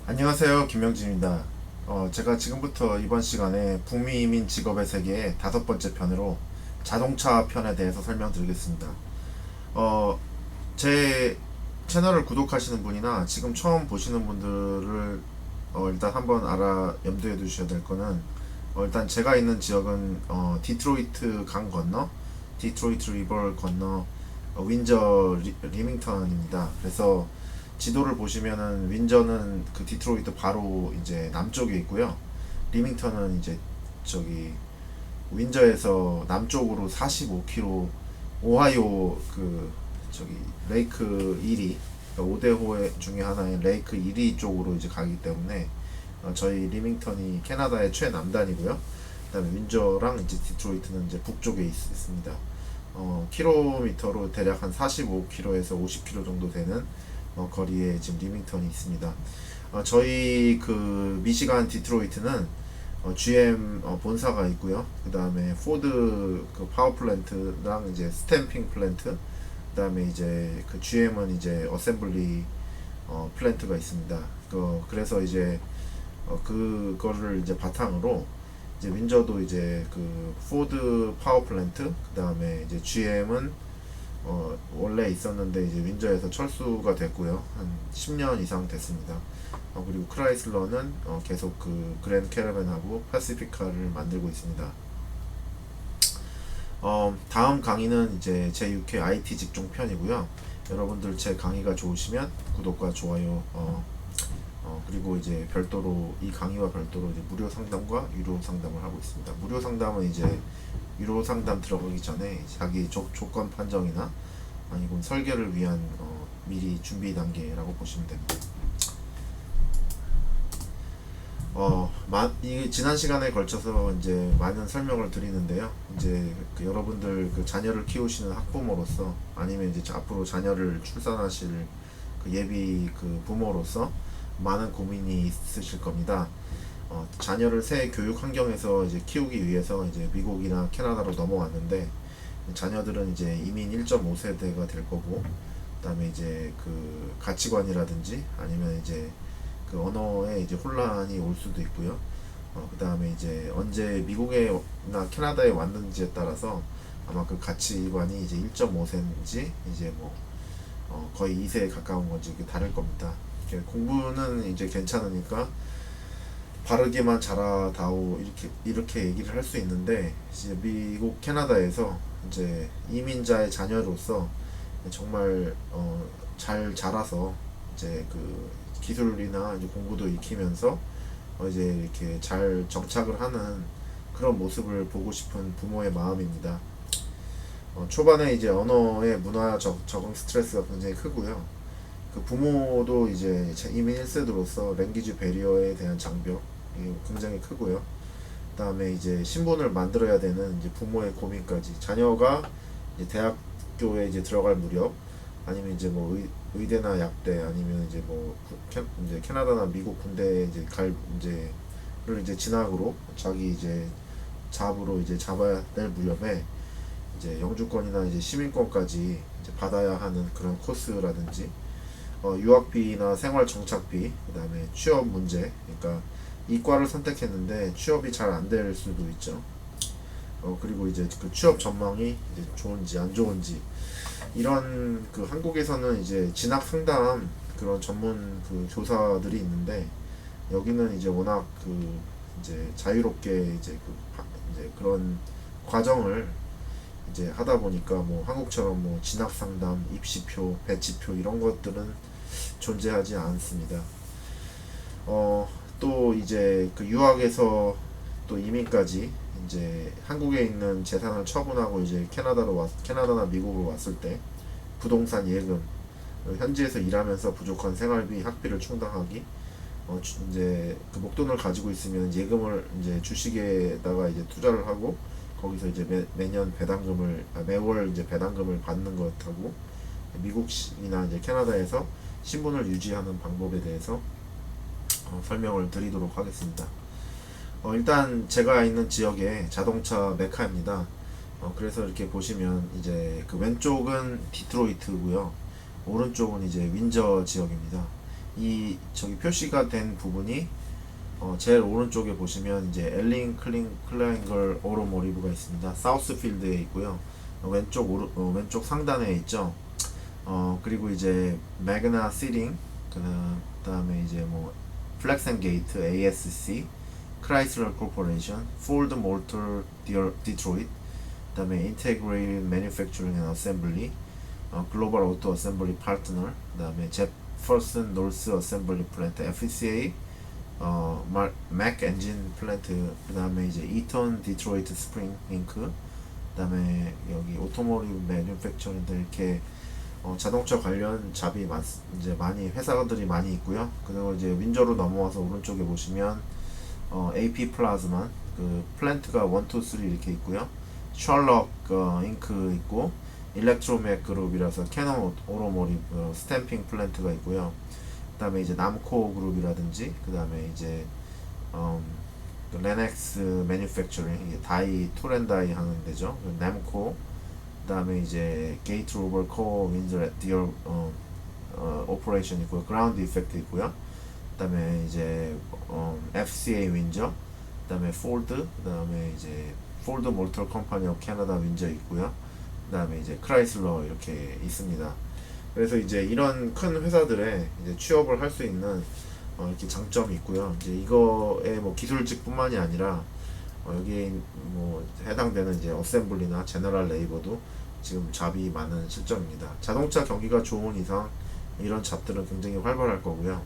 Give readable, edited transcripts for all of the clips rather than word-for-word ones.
안녕하세요. 김명진입니다. 제가 지금부터 이번 시간에 북미 이민 직업의 세계의 다섯 번째 편으로 자동차 편에 대해서 설명드리겠습니다. 어, 제 채널을 구독하시는 분이나 지금 처음 보시는 분들을 일단 한번 염두에 두셔야 될 거는 일단 제가 있는 지역은 디트로이트 강 건너, 디트로이트 리버를 건너 윈저 리밍턴입니다. 그래서 지도를 보시면은 윈저는 그 디트로이트 바로 이제 남쪽에 있고요. 리밍턴은 이제 저기 윈저에서 남쪽으로 45km 오하이오 그 저기 레이크 이리 5대호 중에 하나인 레이크 이리 쪽으로 이제 가기 때문에 저희 리밍턴이 캐나다의 최남단이고요. 그다음에 윈저랑 이제 디트로이트는 이제 북쪽에 있습니다. 킬로미터로 대략 한 45km에서 50km 정도 되는 거리에 지금 리밍턴이 있습니다. 저희 그 미시간 디트로이트는 GM 본사가 있고요. 그 다음에 포드 그 파워 플랜트랑 이제 스탬핑 플랜트, 그 다음에 이제 그 GM은 이제 어셈블리 플랜트가 있습니다. 그래서 이제 그거를 이제 바탕으로 이제 윈저도 이제 그 포드 파워 플랜트, 그 다음에 이제 GM은 원래 있었는데 이제 윈저에서 철수가 됐고요. 한 10년 이상 됐습니다. 그리고 크라이슬러는 계속 그 그랜 캐러밴하고 패시피카를 만들고 있습니다. 다음 강의는 이제 제 6회 IT 직종 편이고요. 여러분들 제 강의가 좋으시면 구독과 좋아요, 그리고 이제 별도로 이 강의와 별도로 이제 무료 상담과 유료 상담을 하고 있습니다. 무료 상담은 이제 유료 상담 들어가기 전에 자기 조건 판정이나 아니면 설계를 위한 미리 준비 단계라고 보시면 됩니다. 이 지난 시간에 걸쳐서 이제 많은 설명을 드리는데요. 이제 그 여러분들 그 자녀를 키우시는 학부모로서 아니면 이제 앞으로 자녀를 출산하실 그 예비 그 부모로서 많은 고민이 있으실 겁니다. 자녀를 새 교육 환경에서 이제 키우기 위해서 이제 미국이나 캐나다로 넘어왔는데 자녀들은 이제 이민 1.5세대가 될 거고, 그다음에 이제 그 가치관이라든지 아니면 이제 그 언어에 이제 혼란이 올 수도 있고요. 그다음에 이제 언제 미국에나 캐나다에 왔는지에 따라서 아마 그 가치관이 이제 1.5세인지 이제 뭐 거의 2세에 가까운 건지 이게 다를 겁니다. 공부는 이제 괜찮으니까 바르게만 자라다오 이렇게 얘기를 할 수 있는데, 이제 미국 캐나다에서 이제 이민자의 자녀로서 정말 잘 자라서 이제 그 기술이나 이제 공부도 익히면서 이제 이렇게 잘 정착을 하는 그런 모습을 보고 싶은 부모의 마음입니다. 초반에 이제 언어의 문화적 적응 스트레스가 굉장히 크고요. 그 부모도 이제 이민 1세대로서 랭귀지 베리어에 대한 장벽이 굉장히 크고요. 그다음에 이제 신분을 만들어야 되는 이제 부모의 고민까지, 자녀가 이제 대학교에 이제 들어갈 무렵 아니면 이제 뭐 의대나 약대 아니면 이제 뭐 이제 캐나다나 미국 군대에 이제 갈 이제를 이제 진학으로 자기 이제 잡으로 이제 잡아야 될 무렵에 이제 영주권이나 이제 시민권까지 이제 받아야 하는 그런 코스라든지 유학비나 생활 정착비, 그다음에 취업 문제, 그러니까 이과를 선택했는데 취업이 잘 안 될 수도 있죠. 그리고 이제 그 취업 전망이 이제 좋은지 안 좋은지, 이런 그 한국에서는 이제 진학 상담 그런 전문 그 교사들이 있는데, 여기는 이제 워낙 그 이제 자유롭게 이제 그런 과정을 이제 하다 보니까 뭐 한국처럼 뭐 진학 상담, 입시표, 배치표 이런 것들은 존재하지 않습니다. 또 이제 그 유학에서 또 이민까지 이제 한국에 있는 재산을 처분하고 이제 캐나다나 미국으로 왔을 때 부동산 예금, 현지에서 일하면서 부족한 생활비, 학비를 충당하기, 이제 그 목돈을 가지고 있으면 예금을 이제 주식에다가 이제 투자를 하고 거기서 이제 매년 매월 이제 배당금을 받는 것하고, 미국이나 이제 캐나다에서 신분을 유지하는 방법에 대해서 설명을 드리도록 하겠습니다. 일단 제가 있는 지역에 자동차 메카입니다. 그래서 이렇게 보시면 이제 그 왼쪽은 디트로이트고요. 오른쪽은 이제 윈저 지역입니다. 이 저기 표시가 된 부분이 제일 오른쪽에 보시면 이제 엘링 클라잉걸 오로모리브가 있습니다. 사우스필드에 있고요. 왼쪽 상단에 있죠. 그리고 이제 매그나 시링, 그다음에 이제 뭐 플렉센게이트, ASC, 크라이슬러 코퍼레이션, 폴드 몰터 디트로이트, 그다음에 인테그레이티드 매뉴팩처링 앤 어셈블리, 글로벌 오토 어셈블리 파트너, 그다음에 제퍼슨 노스 어셈블리 플랜트, FCA, 맥 엔진 플랜트, 그다음에 이제 이턴 디트로이트 스프링 잉크, 그다음에 여기 오토모티브 매뉴팩처링들 이렇게 자동차 관련 잡이 이제 많이 회사들이 많이 있고요. 그리고 이제 윈저로 넘어와서 오른쪽에 보시면 AP 플라즈만 그 플랜트가 1, 2, 3 이렇게 있고요. 셜록 잉크 있고 일렉트로맥 그룹이라서 캐논 오로모리브 스탬핑 플랜트가 있고요. 그다음에 이제 남코 그룹이라든지 그다음에 이제 레넥스 매뉴팩처링 이게 다이 툴앤다이 하는 데죠. 남코 그다음에 이제 게이트 오버 코 윈저 디얼 오퍼레이션 있고요. 그라운드 이펙트 있고요. 그다음에 이제 FCA 윈저, 그다음에 폴드, 그다음에 이제 폴드 몰터 컴퍼니 오브 캐나다 윈저 있고요. 그다음에 이제 크라이슬러 이렇게 있습니다. 그래서 이제 이런 큰 회사들에 이제 취업을 할 수 있는 이렇게 장점이 있고요. 이제 이거의 뭐 기술직뿐만이 아니라 여기 뭐 해당되는 이제 어셈블리나 제너럴 레이버도 지금 잡이 많은 실정입니다. 자동차 경기가 좋은 이상 이런 잡들은 굉장히 활발할 거고요.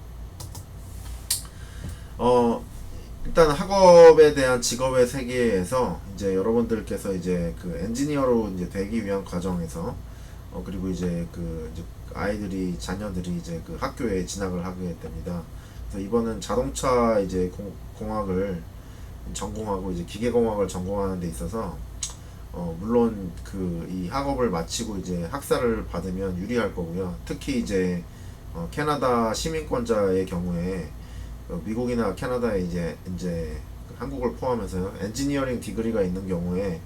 일단 학업에 대한 직업의 세계에서 이제 여러분들께서 이제 그 엔지니어로 이제 되기 위한 과정에서 그리고 이제 그 이제 아이들이 자녀들이 이제 그 학교에 진학을 하게 됩니다. 그래서 이번은 자동차 이제 공학을 전공하고 이제 기계공학을 전공하는 데 있어서 물론 그 이 학업을 마치고 이제 학사를 받으면 유리할 거고요. 특히 이제 캐나다 시민권자의 경우에 미국이나 캐나다에 이제 그 한국을 포함해서 엔지니어링 디그리가 있는 경우에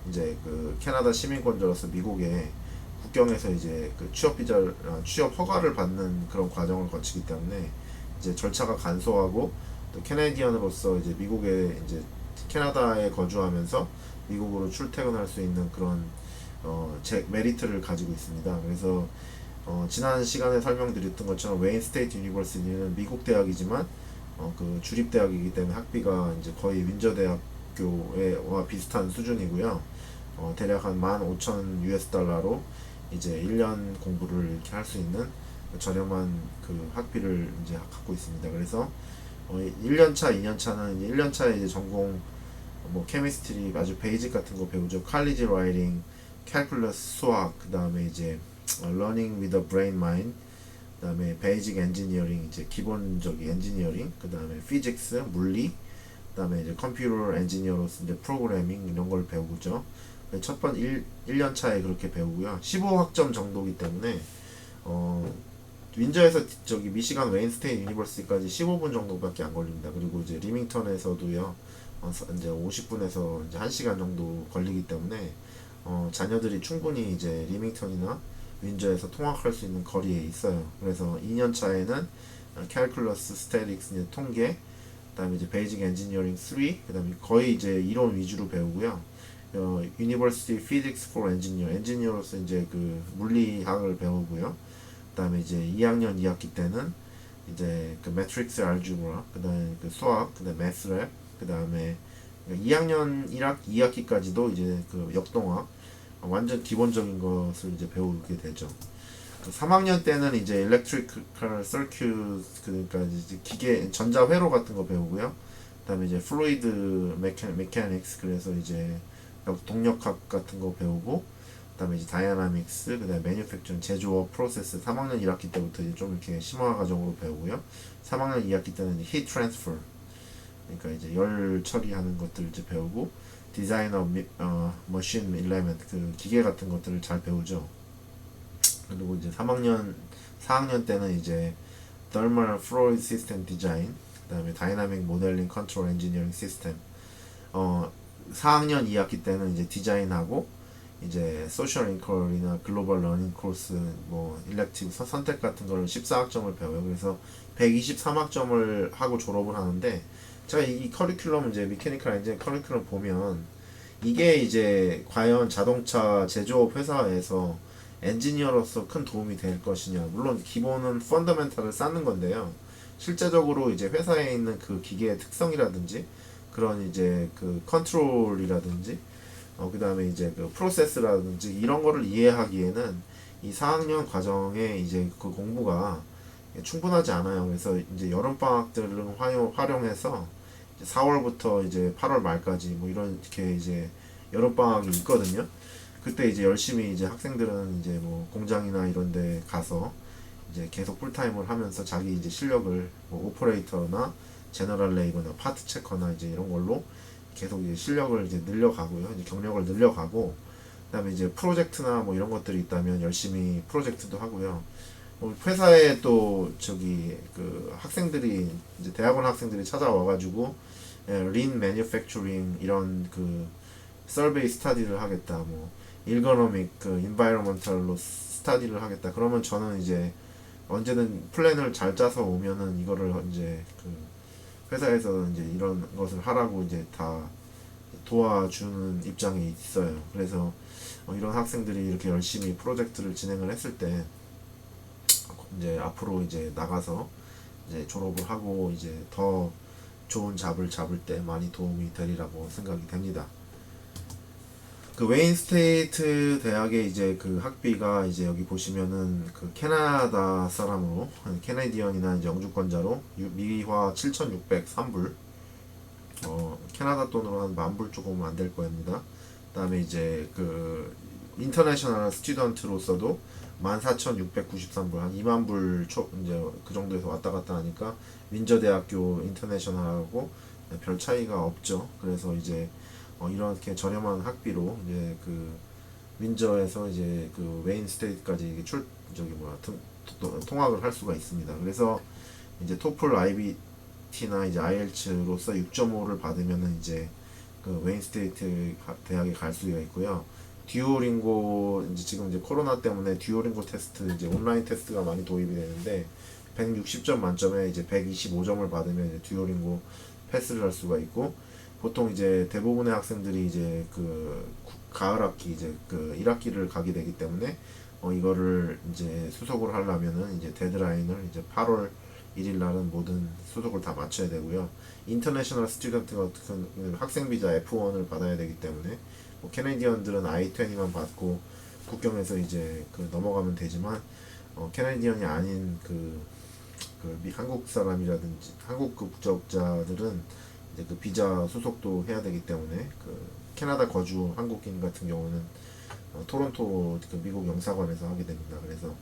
이제 그 캐나다 시민권자로서 미국에 국경에서 이제 그 취업 허가를 받는 그런 과정을 거치기 때문에 이제 절차가 간소하고 또 캐네디언으로서 이제 미국에 이제 캐나다에 거주하면서 미국으로 출퇴근할 수 있는 그런 메리트를 가지고 있습니다. 그래서 지난 시간에 설명드렸던 것처럼 웨인 스테이트 유니버시티는 미국 대학이지만 그 주립 대학이기 때문에 학비가 이제 거의 윈저 대학교와 비슷한 수준이고요. 대략 한 15,000 US 달러로 이제 1년 공부를 이렇게 할 수 있는 저렴한 그 학비를 이제 갖고 있습니다. 그래서 1년차, 2년차는 1년차에 이제 전공 뭐 케미스트리 아주 베이직 같은 거 배우죠. 칼리지 라이팅, 캘큘러스 수학, 그 다음에 이제 러닝 위더 브레인 마인드, 그 다음에 베이직 엔지니어링 이제 기본적인 엔지니어링, 그 다음에 피직스 물리, 그 다음에 이제 컴퓨터 엔지니어로서 이제 프로그래밍 이런 걸 배우죠. 첫 번 1년 차에 그렇게 배우고요. 15학점 정도기 때문에 윈저에서 저기 미시간 웨인스테인 유니버시티까지 15분 정도밖에 안 걸립니다. 그리고 이제 리밍턴에서도요. 이제 50분에서 이제 1시간 정도 걸리기 때문에 자녀들이 충분히 이제 리밍턴이나 윈저에서 통학할 수 있는 거리에 있어요. 그래서 2년 차에는 캘큘러스, 스태틱스, 이제 통계, 그다음에 이제 베이직 엔지니어링 3, 그다음에 거의 이제 이론 위주로 배우고요. 유니버시티 피직스 포 엔지니어로서 이제 그 물리학을 배우고요. 그다음에 이제 2학년 2학기 때는 이제 그 매트릭스 알gebra, 그다음에 그 수학, 그다음에 매스랩, 그다음에 2학년 2학기까지도 이제 그 역동학 완전 기본적인 것을 이제 배우게 되죠. 3학년 때는 이제 electrical circuit 그러니까 이제 기계 전자 회로 같은 거 배우고요. 그다음에 이제 fluid mechanics 그래서 이제 동력학 같은 거 배우고 그다음에 이제 다이나믹스 그다음에 매뉴팩처링 제조업 프로세스 3학년 1학기 때부터 이제 좀 이렇게 심화 과정으로 배우고요. 3학년 2학기 때는 이제 heat transfer 그러니까 이제 열 처리하는 것들 이제 배우고 디자인 오브 머신 일레멘트 그 기계 같은 것들을 잘 배우죠. 그리고 이제 4학년 때는 이제 thermal fluid system design 그다음에 dynamic modeling control engineering system 4학년 2학기 때는 이제 디자인하고 이제 소셜 인컬이나 글로벌 러닝 코스 뭐 일렉티브 선택 같은 거를 14학점을 배워요. 그래서 123학점을 하고 졸업을 하는데 제가 이 커리큘럼 이제 미케니컬 엔지니어 커리큘럼 보면 이게 이제 과연 자동차 제조업 회사에서 엔지니어로서 큰 도움이 될 것이냐. 물론 기본은 펀더멘탈을 쌓는 건데요. 실제적으로 이제 회사에 있는 그 기계의 특성이라든지 그런 이제 그 컨트롤이라든지 그 다음에 이제 그 프로세스라든지 이런 거를 이해하기에는 이 4학년 과정에 이제 그 공부가 충분하지 않아요. 그래서 이제 여름방학들을 활용해서 4월부터 이제 8월 말까지 뭐 이렇게 이제 여름방학이 있거든요. 그때 이제 열심히 이제 학생들은 이제 뭐 공장이나 이런 데 가서 이제 계속 풀타임을 하면서 자기 이제 실력을 뭐 오퍼레이터나 제너럴 레이버나 파트 체커나 이제 이런 걸로 계속 이제 실력을 이제 늘려가고요. 이제 경력을 늘려가고 그다음에 이제 프로젝트나 뭐 이런 것들이 있다면 열심히 프로젝트도 하고요. 회사에 또 저기 그 학생들이 이제 대학원 학생들이 찾아와가지고 린 매뉴팩처링 이런 그 서베이 스타디를 하겠다 뭐 일거노믹 그 인바이러먼탈로 스타디를 하겠다 그러면 저는 이제 언제든 플랜을 잘 짜서 오면은 이거를 이제 그 회사에서 이제 이런 것을 하라고 이제 다 도와주는 입장에 있어요. 그래서 이런 학생들이 이렇게 열심히 프로젝트를 진행을 했을 때 이제 앞으로 이제 나가서 이제 졸업을 하고 이제 더 좋은 잡을 잡을 때 많이 도움이 되리라고 생각이 됩니다. 그 웨인 스테이트 대학의 이제 그 학비가 이제 여기 보시면은 그 캐나다 사람으로 캐네디언이나 이제 영주권자로 미화 7,603불 캐나다 돈으로 한 10,000불 조금 안 될 겁니다. 그다음에 이제 그 인터내셔널 스튜던트로서도 14,693불 한 2만 불 이제 그 정도에서 왔다 갔다 하니까 윈저대학교 인터내셔널하고 별 차이가 없죠. 그래서 이제 이렇게 저렴한 학비로 이제 그 윈저에서 이제 그 웨인 스테이트까지 이게 저기 뭐야 통학을 할 수가 있습니다. 그래서 이제 토플 IBT나 이제 IELTS로서 6.5를 받으면은 이제 그 웨인 스테이트 대학에 갈 수가 있고요. 듀오링고 이제 지금 이제 코로나 때문에 듀오링고 테스트 이제 온라인 테스트가 많이 도입이 되는데 160점 만점에 이제 125점을 받으면 이제 듀오링고 패스를 할 수가 있고 보통 이제 대부분의 학생들이 이제 그 가을 학기 이제 그 1학기를 가게 되기 때문에 이거를 이제 수속을 하려면은 이제 데드라인을 이제 8월 1일 날은 모든 수속을 다 마쳐야 되고요. 인터내셔널 스튜던트 같은 학생 비자 F1을 받아야 되기 때문에 뭐 캐네디언들은 I-20만 받고 국경에서 이제 그 넘어가면 되지만 캐네디언이 아닌 한국 사람이라든지 한국 그 국적자들은 이제 그 비자 수속도 해야 되기 때문에 그 캐나다 거주 한국인 같은 경우는 토론토 그 미국 영사관에서 하게 됩니다. 그래서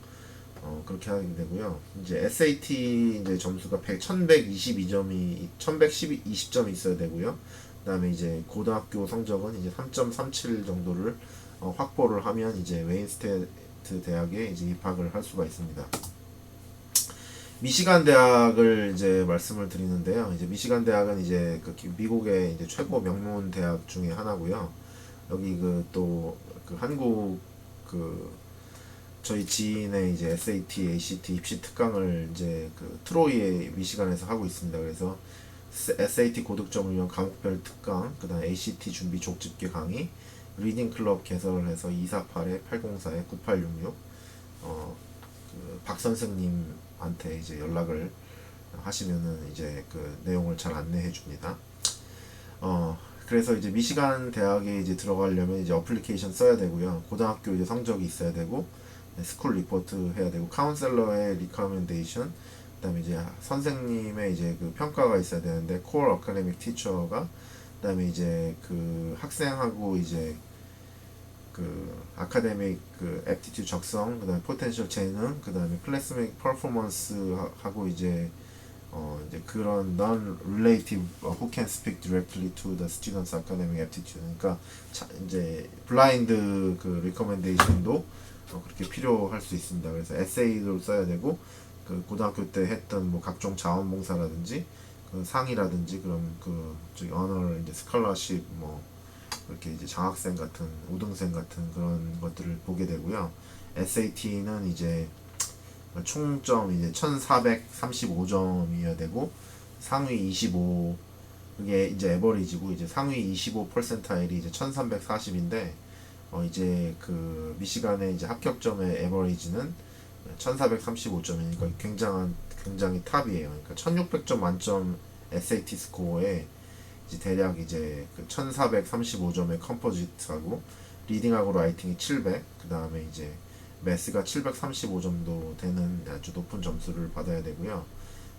그렇게 하게 되고요. 이제 SAT 이제 점수가 1122점이 1120점이 있어야 되고요. 그다음에 이제 고등학교 성적은 이제 3.37 정도를 확보를 하면 이제 웨인 스테이트 대학에 이제 입학을 할 수가 있습니다. 미시간 대학을 이제 말씀을 드리는데요. 이제 미시간 대학은 이제 그 미국의 이제 최고 명문 대학 중에 하나고요. 여기 그 또 그 한국 그 저희 지인의 이제 SAT, ACT 입시 특강을 이제 그 트로이의 미시간에서 하고 있습니다. 그래서 SAT 고득점을 위한 과목별 특강, 그다음 ACT 준비 족집게 강의, 리딩 클럽 개설을 해서 248-804-9866 박 선생님한테 이제 연락을 하시면은 이제 그 내용을 잘 안내해 줍니다. 그래서 이제 미시간 대학에 이제 들어가려면 이제 어플리케이션 써야 되고요. 고등학교 이제 성적이 있어야 되고, 스쿨 리포트 해야 되고, 카운셀러의 리커멘데이션, 그다음에 이제 선생님의 이제 그 평가가 있어야 되는데, 코어 어카데믹 티처가, 그다음에 이제 그 학생하고 이제 그 아카데믹 그 애프티튜드 적성, 그다음에 포텐셜 재능, 그다음에 클래스메이크 퍼포먼스 하고 이제 이제 그런 non-relative who can speak directly to the student's academic aptitude. 그러니까 이제 블라인드 그 recommendation도 그렇게 필요할 수 있습니다. 그래서 에세이도 써야 되고 그 고등학교 때 했던 뭐 각종 자원봉사라든지 그 상이라든지 그런 그 저기 언어 이제 스칼러십 뭐 이렇게 이제 장학생 같은 우등생 같은 그런 것들을 보게 되고요. SAT는 이제 총점 이제 1435점이어야 되고 상위 25, 그게 이제 에버리지고 이제 상위 25%일이 이제 1340인데 이제 그 미시간의 이제 합격점의 에버리지는 1435점이니까 굉장히 탑이에요. 그러니까 1600점 만점 SAT 스코어에 이제 대략 이제 그 1435점의 컴포지트하고 리딩하고 라이팅이 700, 그 다음에 이제 매스가 735점도 되는 아주 높은 점수를 받아야 되고요.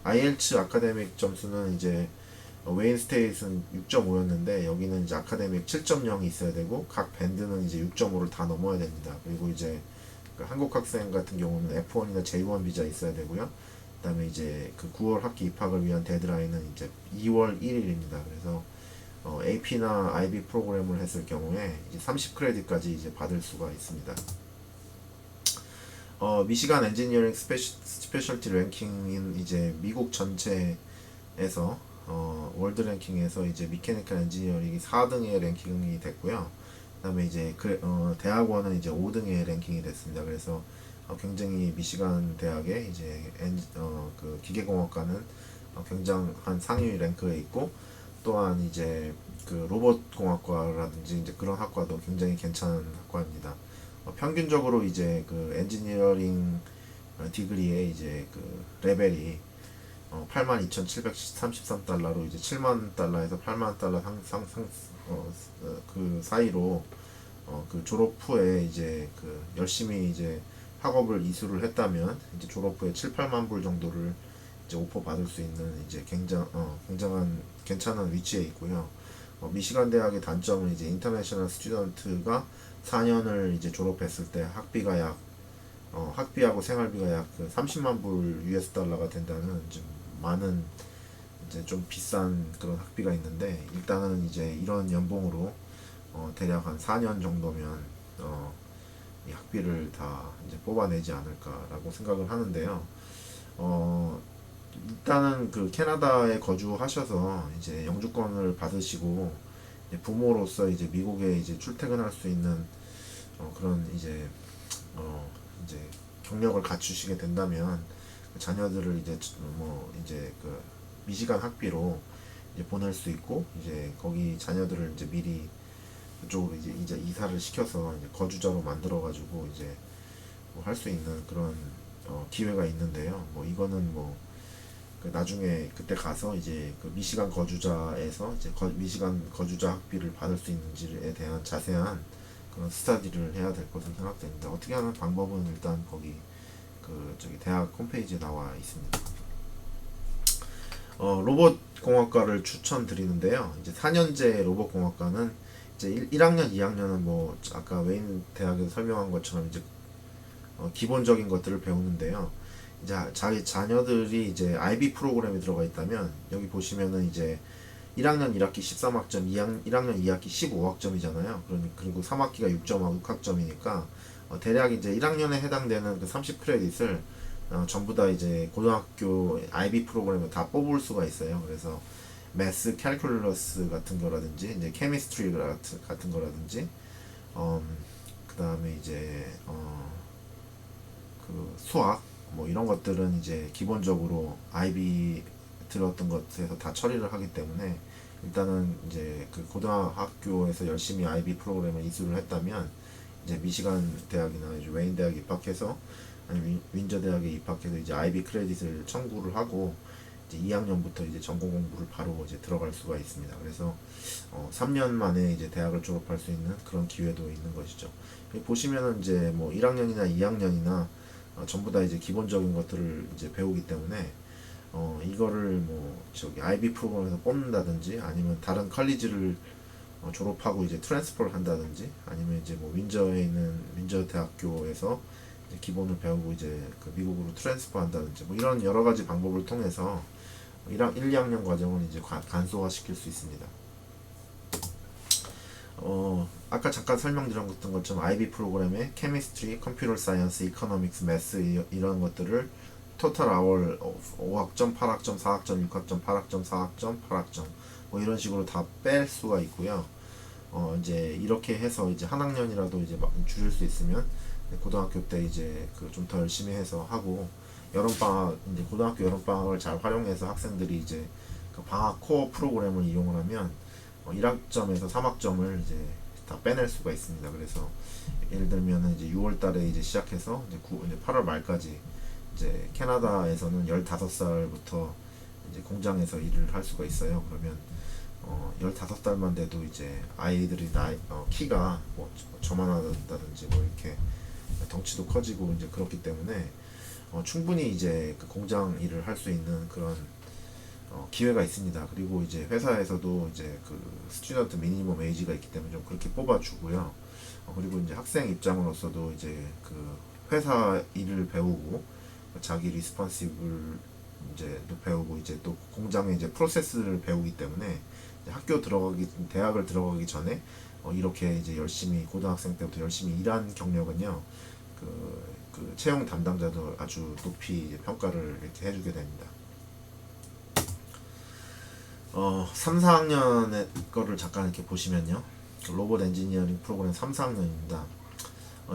IELTS 아카데믹 점수는 이제 웨인 스테이트는 6.5였는데 여기는 이제 아카데믹 7.0이 있어야 되고 각 밴드는 이제 6.5를 다 넘어야 됩니다. 그리고 이제 그 한국 학생 같은 경우는 F1이나 J1 비자 있어야 되고요. 그다음에 이제 그 9월 학기 입학을 위한 데드라인은 이제 2월 1일입니다. 그래서 AP나 IB 프로그램을 했을 경우에 이제 30크레딧까지 이제 받을 수가 있습니다. 미시간 엔지니어링 스페셜티 랭킹인 이제 미국 전체에서 월드 랭킹에서 이제 미케니컬 엔지니어링이 4등의 랭킹이 됐고요. 그다음에 이제 대학원은 이제 5등의 랭킹이 됐습니다. 그래서 굉장히 미시간 대학의 이제 그 기계공학과는 굉장한 상위 랭크에 있고, 또한 이제 그 로봇공학과라든지 이제 그런 학과도 굉장히 괜찮은 학과입니다. 평균적으로 이제 그 엔지니어링 디그리의 이제 그 레벨이 82,733달러로 이제 7만 달러에서 8만 달러 그 사이로 그 졸업 후에 이제 그 열심히 이제 학업을 이수를 했다면 이제 졸업 후에 7, 8만 불 정도를 이제 오퍼 받을 수 있는 이제 굉장한 괜찮은 위치에 있고요. 미시간 대학의 단점은 이제 인터내셔널 스튜던트가 4년을 이제 졸업했을 때 학비하고 생활비가 약 그 30만 불 US 달러가 된다는 좀 많은 이제 좀 비싼 그런 학비가 있는데, 일단은 이제 이런 연봉으로 대략 한 4년 정도면 이 학비를 다 이제 뽑아내지 않을까라고 생각을 하는데요. 일단은 그 캐나다에 거주하셔서 이제 영주권을 받으시고 이제 부모로서 이제 미국에 이제 출퇴근할 수 있는 그런 이제 경력을 갖추시게 된다면 그 자녀들을 이제 이제 그 미시간 학비로 이제 보낼 수 있고, 이제 거기 자녀들을 이제 미리 그쪽으로 이제 이사를 시켜서 이제 거주자로 만들어 가지고 이제 뭐 할 수 있는 그런 기회가 있는데요. 뭐 이거는 뭐 그 나중에 그때 가서 이제 그 미시간 거주자에서 이제 미시간 거주자 학비를 받을 수 있는지에 대한 자세한 그런 스터디를 해야 될 것으로 생각됩니다. 어떻게 하는 방법은 일단 거기 그 저기 대학 홈페이지에 나와 있습니다. 로봇 공학과를 추천드리는데요. 이제 4년제 로봇 공학과는 이제 1학년, 2학년은 뭐 아까 웨인 대학에서 설명한 것처럼 이제 기본적인 것들을 배우는데요. 이제 자기 자녀들이 이제 IB 프로그램에 들어가 있다면 여기 보시면은 이제 1학년 1학기 13학점, 1학년 2학기 15학점이잖아요. 그리고 3학기가 6.6학점이니까 대략 이제 1학년에 해당되는 그 30크레딧을 전부 다 이제 고등학교 IB 프로그램에 다 뽑을 수가 있어요. 그래서 매스, 캘큘러스 같은 거라든지 이제 케미스트리 같은 거라든지 그 다음에 이제 그 수학 뭐 이런 것들은 이제 기본적으로 IB 들었던 것에서 다 처리를 하기 때문에 일단은 이제 그 고등학교에서 열심히 IB 프로그램을 이수를 했다면 이제 미시간 대학이나 이제 웨인 대학 입학해서 아니면 윈저 대학에 입학해서 이제 IB 크레딧을 청구를 하고 이제 2학년부터 이제 전공 공부를 바로 이제 들어갈 수가 있습니다. 그래서 3년 만에 이제 대학을 졸업할 수 있는 그런 기회도 있는 것이죠. 보시면은 이제 뭐 1학년이나 2학년이나 전부 다 이제 기본적인 것들을 이제 배우기 때문에 이거를 뭐 저기 IB 프로그램에서 뽑는다든지 아니면 다른 컬리지를 졸업하고 이제 트랜스퍼를 한다든지 아니면 이제 뭐 윈저에 있는 윈저 대학교에서 이제 기본을 배우고 이제 그 미국으로 트랜스퍼 한다든지 뭐 이런 여러 가지 방법을 통해서 1, 2학년 과정을 이제 간소화 시킬 수 있습니다. 아까 잠깐 설명드렸던 것처럼 IB 프로그램의 케미스트리, 컴퓨터 사이언스, 이코노믹스, 매스 이런 것들을 토탈 아월 5학점, 8학점, 4학점, 6학점, 8학점, 4학점, 8학점 뭐 이런 식으로 다 뺄 수가 있고요. 이제 이렇게 해서 이제 한 학년이라도 이제 줄일 수 있으면 고등학교 때 이제 그 좀 더 열심히 해서 하고, 여름방학 이제 고등학교 여름방학을 잘 활용해서 학생들이 이제 그 방학 코어 프로그램을 이용을 하면 1학점에서 3학점을 이제 다 빼낼 수가 있습니다. 그래서 예를 들면 이제 6월 달에 이제 시작해서 이제 8월 말까지 이제 캐나다에서는 15살부터 이제 공장에서 일을 할 수가 있어요. 그러면 15달만 돼도 이제 아이들이 키가 뭐 저만하다든지 뭐 이렇게 덩치도 커지고 이제 그렇기 때문에 충분히 이제 그 공장 일을 할 수 있는 그런 기회가 있습니다. 그리고 이제 회사에서도 이제 그 스튜던트 미니멈 에이지가 있기 때문에 좀 그렇게 뽑아주고요. 그리고 이제 학생 입장으로서도 이제 그 회사 일을 배우고 자기 리스폰시블 이제 또 배우고 이제 또 공장의 이제 프로세스를 배우기 때문에 대학을 들어가기 전에 이렇게 이제 열심히 고등학생 때부터 열심히 일한 경력은요, 그 채용 담당자도 아주 높이 평가를 이렇게 해주게 됩니다. 3, 4학년의 거를 잠깐 이렇게 보시면요, 로봇 엔지니어링 프로그램 3, 4학년입니다.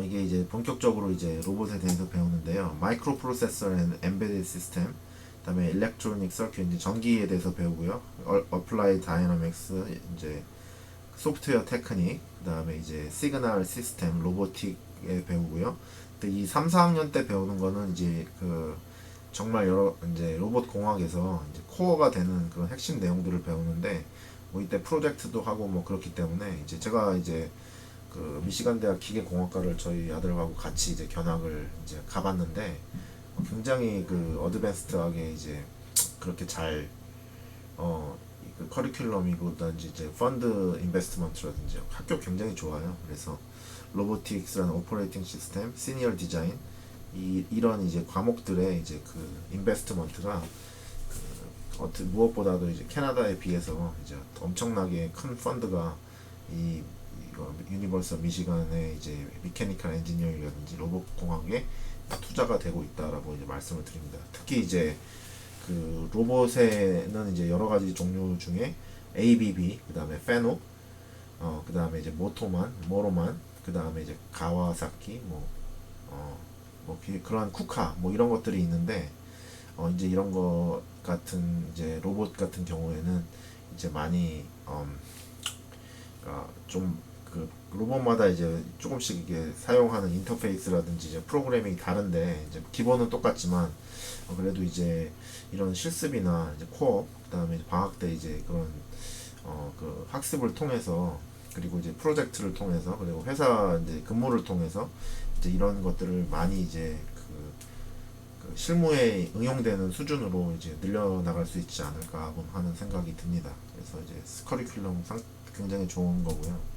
이게 이제 본격적으로 이제 로봇에 대해서 배우는데요. 마이크로 프로세서 앤 엠베디드 시스템, 그다음에 일렉트로닉 서큐트, 이제 전기에 대해서 배우고요. 어플라이 다이나믹스, 이제 소프트웨어 테크닉, 그다음에 이제 시그널 시스템, 로보틱에 배우고요. 근데 이 3, 4학년 때 배우는 거는 이제 그 정말 여러 이제 로봇 공학에서 이제 코어가 되는 그런 핵심 내용들을 배우는데, 뭐 이때 프로젝트도 하고 뭐 그렇기 때문에 이제 제가 이제 그 미시간 대학 기계공학과를 저희 아들하고 같이 이제 견학을 이제 가봤는데, 굉장히 그 어드밴스드하게 이제 그렇게 잘 그 커리큘럼이고든지 이제 펀드 인베스트먼트라든지 학교 굉장히 좋아요. 그래서 로보틱스라는 오퍼레이팅 시스템, 시니어 디자인, 이런 이제 과목들의 이제 그 인베스트먼트가 무엇보다도 이제 캐나다에 비해서 이제 엄청나게 큰 펀드가 이거 유니버설 미시간의 이제 미케니컬 엔지니어링이라든지 로봇 공학에 투자가 되고 있다라고 이제 말씀을 드립니다. 특히 이제 그 로봇에는 이제 여러 가지 종류 중에 ABB, 그 다음에 페노, 그 다음에 이제 모로만, 그 다음에 이제 가와사키, 그런 쿠카, 뭐 이런 것들이 있는데, 이제 이런 거 같은 이제 로봇 같은 경우에는 이제 많이, 그 로봇마다 이제 조금씩 이게 사용하는 인터페이스라든지 이제 프로그래밍이 다른데, 이제 기본은 똑같지만 그래도 이제 이런 실습이나 이제 코어, 그다음에 방학 때 이제 그런 그 학습을 통해서, 그리고 이제 프로젝트를 통해서, 그리고 회사 이제 근무를 통해서 이제 이런 것들을 많이 이제 그 실무에 응용되는 수준으로 이제 늘려나갈 수 있지 않을까 하는 생각이 듭니다. 그래서 이제 커리큘럼 굉장히 좋은 거고요.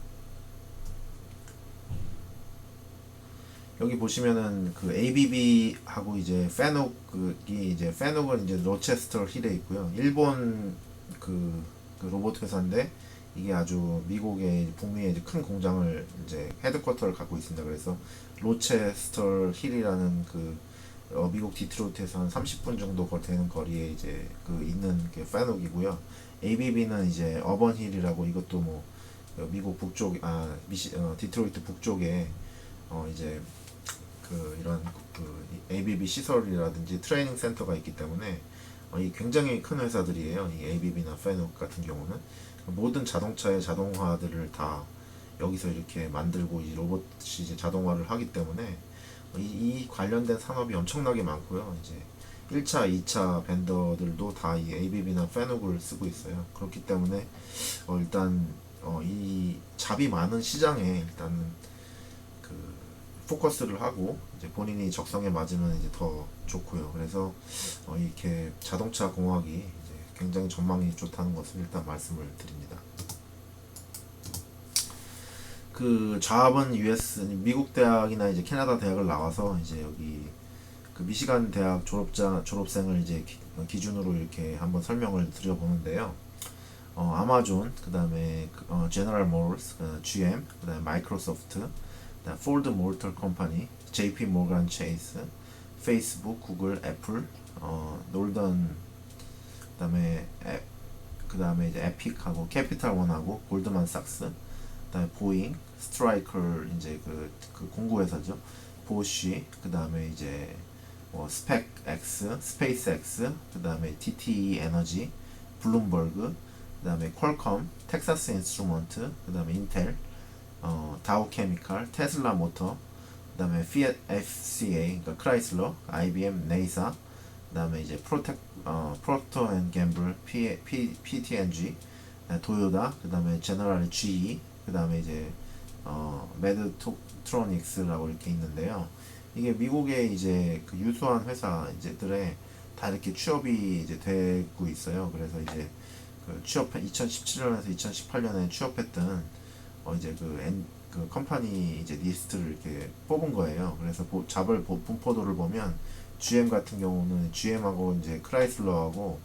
여기 보시면은 그 ABB하고 이제 페녹이 이제 페녹은 이제 로체스터 힐에 있고요. 일본 그 로봇 회사인데, 이게 아주 미국의 북미의 이제 큰 공장을 이제 헤드쿼터를 갖고 있습니다. 그래서 로체스터 힐이라는 그 미국 디트로이트에서 한 30분 정도 되는 거리에 이제 그 있는 게 페녹이고요. ABB는 이제 어번 힐이라고, 이것도 뭐 미국 북쪽 디트로이트 북쪽에 이제 이런 그 ABB 시설이라든지 트레이닝 센터가 있기 때문에 이 굉장히 큰 회사들이에요. 이 ABB나 페녹 같은 경우는 모든 자동차의 자동화들을 다 여기서 이렇게 만들고 이 로봇이 이제 자동화를 하기 때문에 이 관련된 산업이 엄청나게 많고요. 이제 1차, 2차 벤더들도 다 이 ABB나 페녹을 쓰고 있어요. 그렇기 때문에 일단 이 잡이 많은 시장에 일단은 그 포커스를 하고 이제 본인이 적성에 맞으면 이제 더 좋고요. 그래서 이렇게 자동차 공학이 이제 굉장히 전망이 좋다는 것을 일단 말씀을 드립니다. 그 좌합은 미국 대학이나 이제 캐나다 대학을 나와서 이제 여기 그 미시간 대학 졸업생을 이제 기준으로 이렇게 한번 설명을 드려보는데요. 아마존, 그 다음에 제너럴 모터스, GM, 그 다음에 마이크로소프트, 포드 모터 컴퍼니, JP 모건 체이스, 페이스북, 구글, 애플, 놀던, 그 다음에 이제 에픽하고 캐피탈 원하고 골드만 삭스, 그다음에 보잉, 스트라이커 이제 그 공구 회사죠. 보쉬, 그다음에 이제 뭐 스펙X, 스페이스X, 그다음에 DTE 에너지, 블룸버그, 그다음에 퀄컴, 텍사스 인스트루먼트, 그다음에 인텔, 다우 케미칼, 테슬라 모터, 그다음에 피엣 FCA, 그러니까 크라이슬러, IBM, 네이사, 그다음에 이제 프로터 앤 갬블, PTNG, 도요다, 그다음에 제너럴 GE, 그다음에 이제 메드트로닉스라고 이렇게 있는데요. 이게 미국의 이제 그 유수한 회사 이제들에 다 이렇게 취업이 이제 되고 있어요. 그래서 이제 그 취업 2017년에서 2018년에 취업했던 이제 그 컴퍼니 이제 리스트를 이렇게 뽑은 거예요. 그래서 분포도를 보면 GM 같은 경우는 GM하고 이제 크라이슬러하고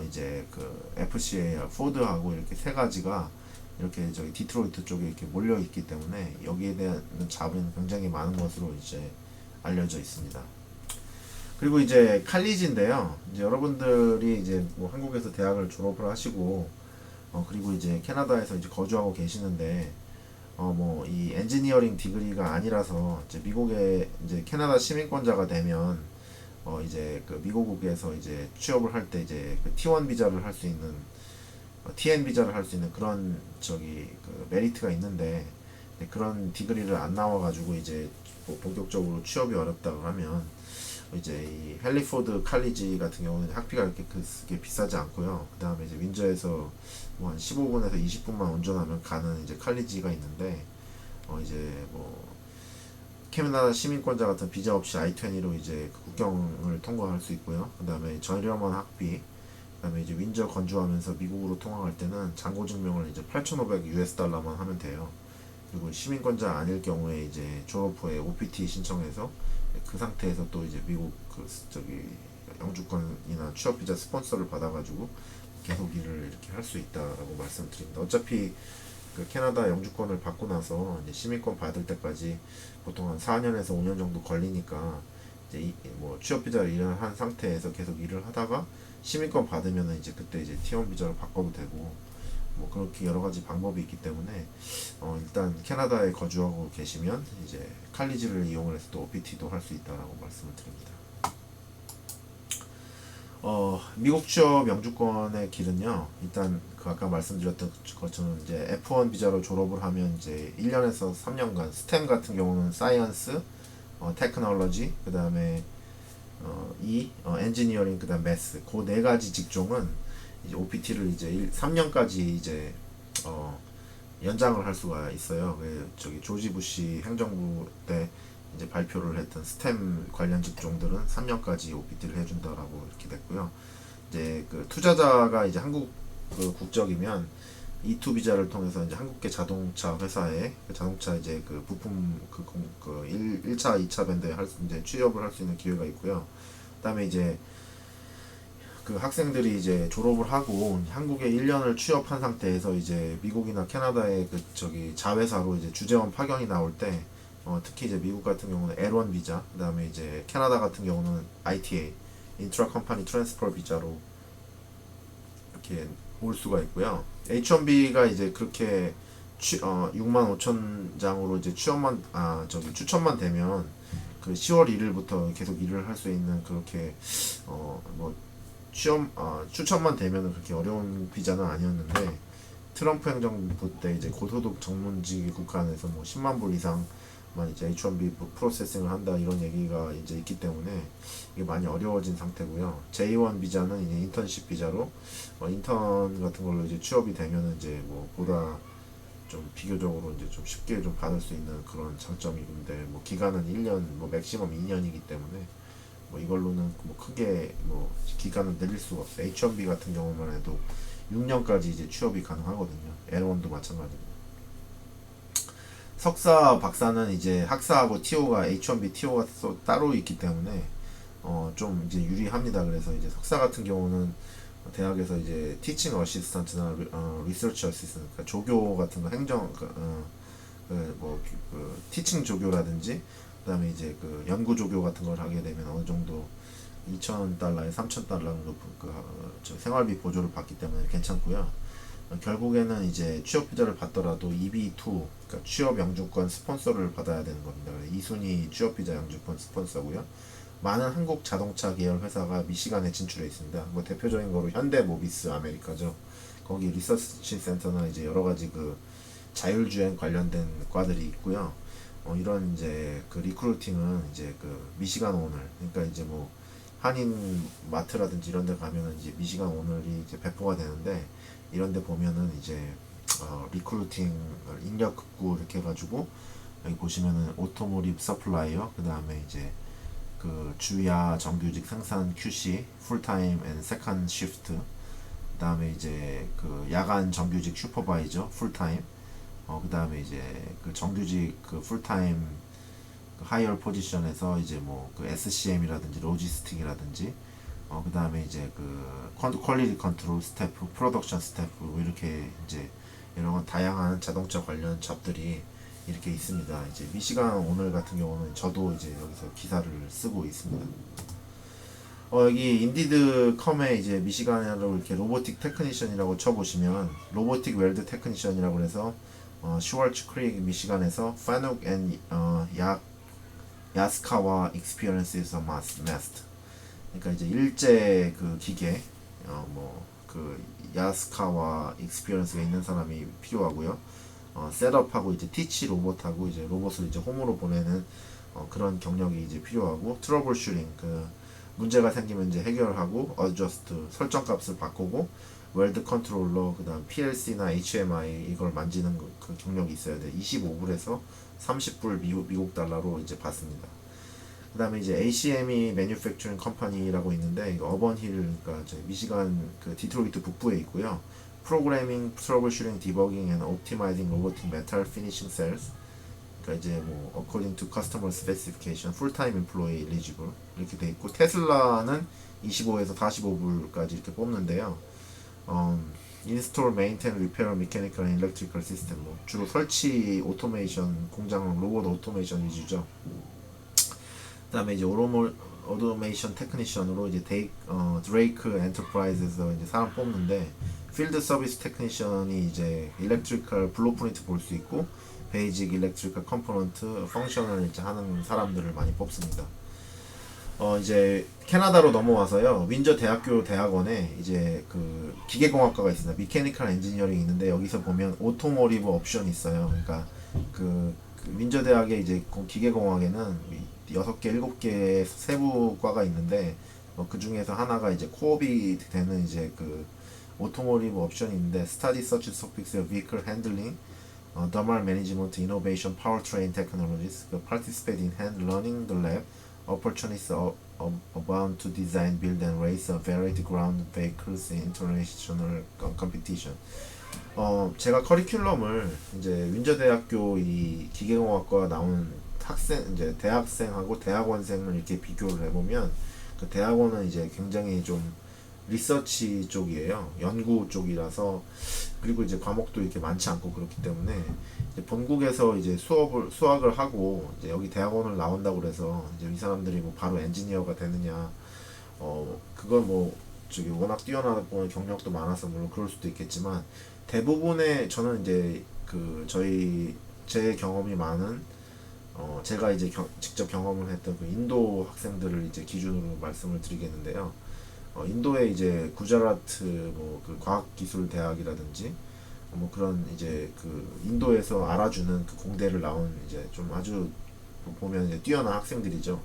이제 그 FCA, 포드하고 이렇게 세 가지가 이렇게 저기 디트로이트 쪽에 이렇게 몰려 있기 때문에 여기에 대한 자본이 굉장히 많은 것으로 이제 알려져 있습니다. 그리고 이제 칼리지인데요. 이제 여러분들이 이제 뭐 한국에서 대학을 졸업을 하시고 그리고 이제 캐나다에서 이제 거주하고 계시는데 뭐 이 엔지니어링 디그리가 아니라서 이제 미국에 이제 캐나다 시민권자가 되면 이제 그 미국에서 이제 취업을 할 때 이제 그 T1 비자를 할 수 있는 TN 비자를 할 수 있는 그런 저기 그 메리트가 있는데 그런 디그리를 안 나와가지고 이제 본격적으로 취업이 어렵다고 하면 이제 이 헬리포드 칼리지 같은 경우는 학비가 이렇게 그게 비싸지 않고요. 그 다음에 이제 윈저에서 뭐 한 15분에서 20분만 운전하면 가는 이제 칼리지가 있는데 이제 뭐 캐나다 시민권자 같은 비자 없이 I-20로 이제 그 국경을 통과할 수 있고요. 그 다음에 저렴한 학비, 그 다음에 이제 윈저 건조하면서 미국으로 통화할 때는 잔고 증명을 이제 8,500 US 달러만 하면 돼요. 그리고 시민권자 아닐 경우에 이제 졸업 후에 OPT 신청해서 그 상태에서 또 이제 미국 그 저기 영주권이나 취업 비자 스폰서를 받아가지고 계속 일을 이렇게 할 수 있다라고 말씀드립니다. 어차피 그 캐나다 영주권을 받고 나서 이제 시민권 받을 때까지 보통 한 4년에서 5년 정도 걸리니까 이제 뭐 취업 비자를 일을 한 상태에서 계속 일을 하다가 시민권 받으면은 이제 그때 이제 T1 비자로 바꿔도 되고 뭐 그렇게 여러 가지 방법이 있기 때문에 일단 캐나다에 거주하고 계시면 이제 칼리지를 이용을 해서 또 OPT도 할 수 있다라고 말씀을 드립니다. 미국 취업 영주권의 길은요, 일단 그 아까 말씀드렸던 것처럼 이제 F1 비자로 졸업을 하면 이제 1년에서 3년간 스템 같은 경우는 사이언스, 테크놀로지, 그 다음에 엔지니어링, 그 다음 매스, 그 네 가지 직종은 이제 OPT를 이제 3년까지 이제 연장을 할 수가 있어요. 저기 조지 부시 행정부 때 이제 발표를 했던 스템 관련 직종들은 3년까지 OPT를 해준다라고 이렇게 됐고요. 이제 그 투자자가 이제 한국 그 국적이면 E2 비자를 통해서 이제 한국계 자동차 회사에 그 자동차 이제 그 부품 그 1차, 2차 밴드에 이제 취업을 할 수 있는 기회가 있고요. 그다음에 이제 그 학생들이 이제 졸업을 하고 한국에 1년을 취업한 상태에서 이제 미국이나 캐나다의 그 저기 자회사로 이제 주재원 파견이 나올 때 특히 이제 미국 같은 경우는 L1 비자, 그다음에 이제 캐나다 같은 경우는 ITA, 인트라 컴퍼니 트랜스퍼 비자로 이렇게 올 수가 있고요. H1B가 이제 그렇게 6만 5천 장으로 이제 추천만 되면 그 10월 1일부터 계속 일을 할 수 있는 그렇게 뭐 추천만 되면은 그렇게 어려운 비자는 아니었는데 트럼프 행정부 때 이제 고소득 전문직 국가에서 뭐 10만 불 이상만 이제 H1B 프로세싱을 한다 이런 얘기가 이제 있기 때문에 이게 많이 어려워진 상태고요. J1 비자는 이제 인턴십 비자로 인턴 같은 걸로 이제 취업이 되면은 이제 뭐 보다 좀 비교적으로 이제 좀 쉽게 좀 받을 수 있는 그런 장점이 있는데 뭐 기간은 1년 뭐 맥시멈 2년이기 때문에 뭐 이걸로는 뭐 크게 뭐 기간을 늘릴 수가 없어요. H1B 같은 경우만 해도 6년까지 이제 취업이 가능하거든요. L1도 마찬가지고. 석사, 박사는 이제 학사하고 TO가 H1B, TO가 따로 있기 때문에 좀 이제 유리합니다. 그래서 이제 석사 같은 경우는 대학에서 이제 티칭 어시스턴트나 리서치 어시스턴트, 그러니까 조교 같은 거 행정 티칭 조교라든지 그다음에 이제 그 연구 조교 같은 걸 하게 되면 어느 정도 2,000달러에 3,000달러 정도 저 생활비 보조를 받기 때문에 괜찮고요. 결국에는 이제 취업 비자를 받더라도 EB2, 그러니까 취업 영주권 스폰서를 받아야 되는 겁니다. 2순위 취업 비자 영주권 스폰서고요. 많은 한국 자동차 계열 회사가 미시간에 진출해 있습니다. 뭐 대표적인 거로 현대모비스 아메리카죠. 거기 리서치 센터나 이제 여러 가지 그 자율주행 관련된 과들이 있고요. 이런 이제 그 리크루팅은 이제 그 미시간 오늘, 그러니까 이제 뭐 한인 마트라든지 이런 데 가면은 이제 미시간 오늘이 이제 배포가 되는데, 이런 데 보면은 이제 리크루팅 인력 급구 이렇게 해가지고 여기 보시면은 오토모tive 서플라이어, 그 다음에 이제 그 주야 정규직 생산 QC 풀타임 앤 세컨 시프트, 그 다음에 이제 그 야간 정규직 슈퍼바이저 풀타임, 그 다음에 이제 그 정규직 그 풀타임 그 하이어 포지션에서 이제 뭐 그 SCM이라든지 로지스틱이라든지, 그 다음에 이제 그 퀄리티 컨트롤 스태프, 프로덕션 스태프, 뭐 이렇게 이제 이런 다양한 자동차 관련 잡들이 이렇게 있습니다. 이제 미시간 오늘 같은 경우는 저도 이제 여기서 기사를 쓰고 있습니다. 여기 인디드컴에 이제 미시간으로 이렇게 로보틱 테크니션이라고 쳐보시면 로보틱 웰드 테크니션이라고 해서 슈월츠 크릭 미시간에서 파눅 앤 야스카와 익스피리언스에서 마스터, 그러니까 이제 일제 그 기계 뭐 그 야스카와 익스피리언스가 있는 사람이 필요하고요. 셋업하고 이제 티치 로봇하고 이제 로봇을 이제 홈으로 보내는 그런 경력이 이제 필요하고, 트러블 슈팅 그 문제가 생기면 이제 해결하고, 어저스트 설정값을 바꾸고, 웰드 컨트롤러, 그다음 PLC나 HMI 이걸 만지는 그 경력이 있어야 돼. 25불에서 30불 미국 달러로 이제 받습니다. 그 다음에 이제 ACME 매뉴팩처링 컴퍼니라고 있는데, 이거 어번힐, 그러니까 미시간 그 디트로이트 북부에 있고요. 프로그래밍, 트러블 슈팅, 디버깅 앤 옵티마이징 로보틱 메탈 피니싱 셀스, 그러니까 이제 뭐 according to customer specification, full-time employee eligible 이렇게 돼 있고, 테슬라는 25에서 45불까지 이렇게 뽑는데요. 인스톨, 메인테인, 리페어, 메케니컬, 일렉트리컬 시스템, 뭐 주로 설치, 오토메이션, 공장 로봇 오토메이션 위주죠. 그다음에 이제 오토메이션 테크니션으로 이제 드레이크 엔터프라이즈에서 이제 사람 뽑는데, 필드 서비스 테크니션이 이제 일렉트리컬 블루프린트 볼 수 있고, 베이직 일렉트리컬 컴포넌트 펑션을 이제 하는 사람들을 많이 뽑습니다. 이제 캐나다로 넘어와서요. 윈저 대학교 대학원에 이제 그 기계공학과가 있습니다. 미케니컬 엔지니어링이 있는데, 여기서 보면 오토모티브 옵션이 있어요. 그러니까 그 윈저 대학의 이제 기계공학에는 6개, 7개 세부과가 있는데, 그 중에서 하나가 이제 코업이 되는 이제 그 오토모티브 옵션이 있는데, 스타디 서치 토픽스 vehicle handling, thermal management, innovation, powertrain technologies, participate in hand learning the lab, opportunities abound to design, build and race a variety ground vehicles in international competition. 제가 커리큘럼을 이제 윈저대학교 이 기계공학과 나온 학생, 이제 대학생하고 대학원생을 이렇게 비교를 해보면, 그 대학원은 이제 굉장히 좀 리서치 쪽이에요. 연구 쪽이라서. 그리고 이제 과목도 이렇게 많지 않고 그렇기 때문에, 이제 본국에서 이제 수학을 하고 이제 여기 대학원을 나온다고 그래서 이제 이 사람들이 뭐 바로 엔지니어가 되느냐, 그건 뭐 저기 워낙 뛰어나고 경력도 많아서 물론 그럴 수도 있겠지만, 대부분의 저는 이제 그 제 경험이 많은 제가 이제 직접 경험을 했던 그 인도 학생들을 이제 기준으로 말씀을 드리겠는데요. 인도의 이제 구자라트 뭐 그 과학기술 대학이라든지 뭐 그런 이제 그 인도에서 알아주는 그 공대를 나온 이제 좀 아주 보면 이제 뛰어난 학생들이죠.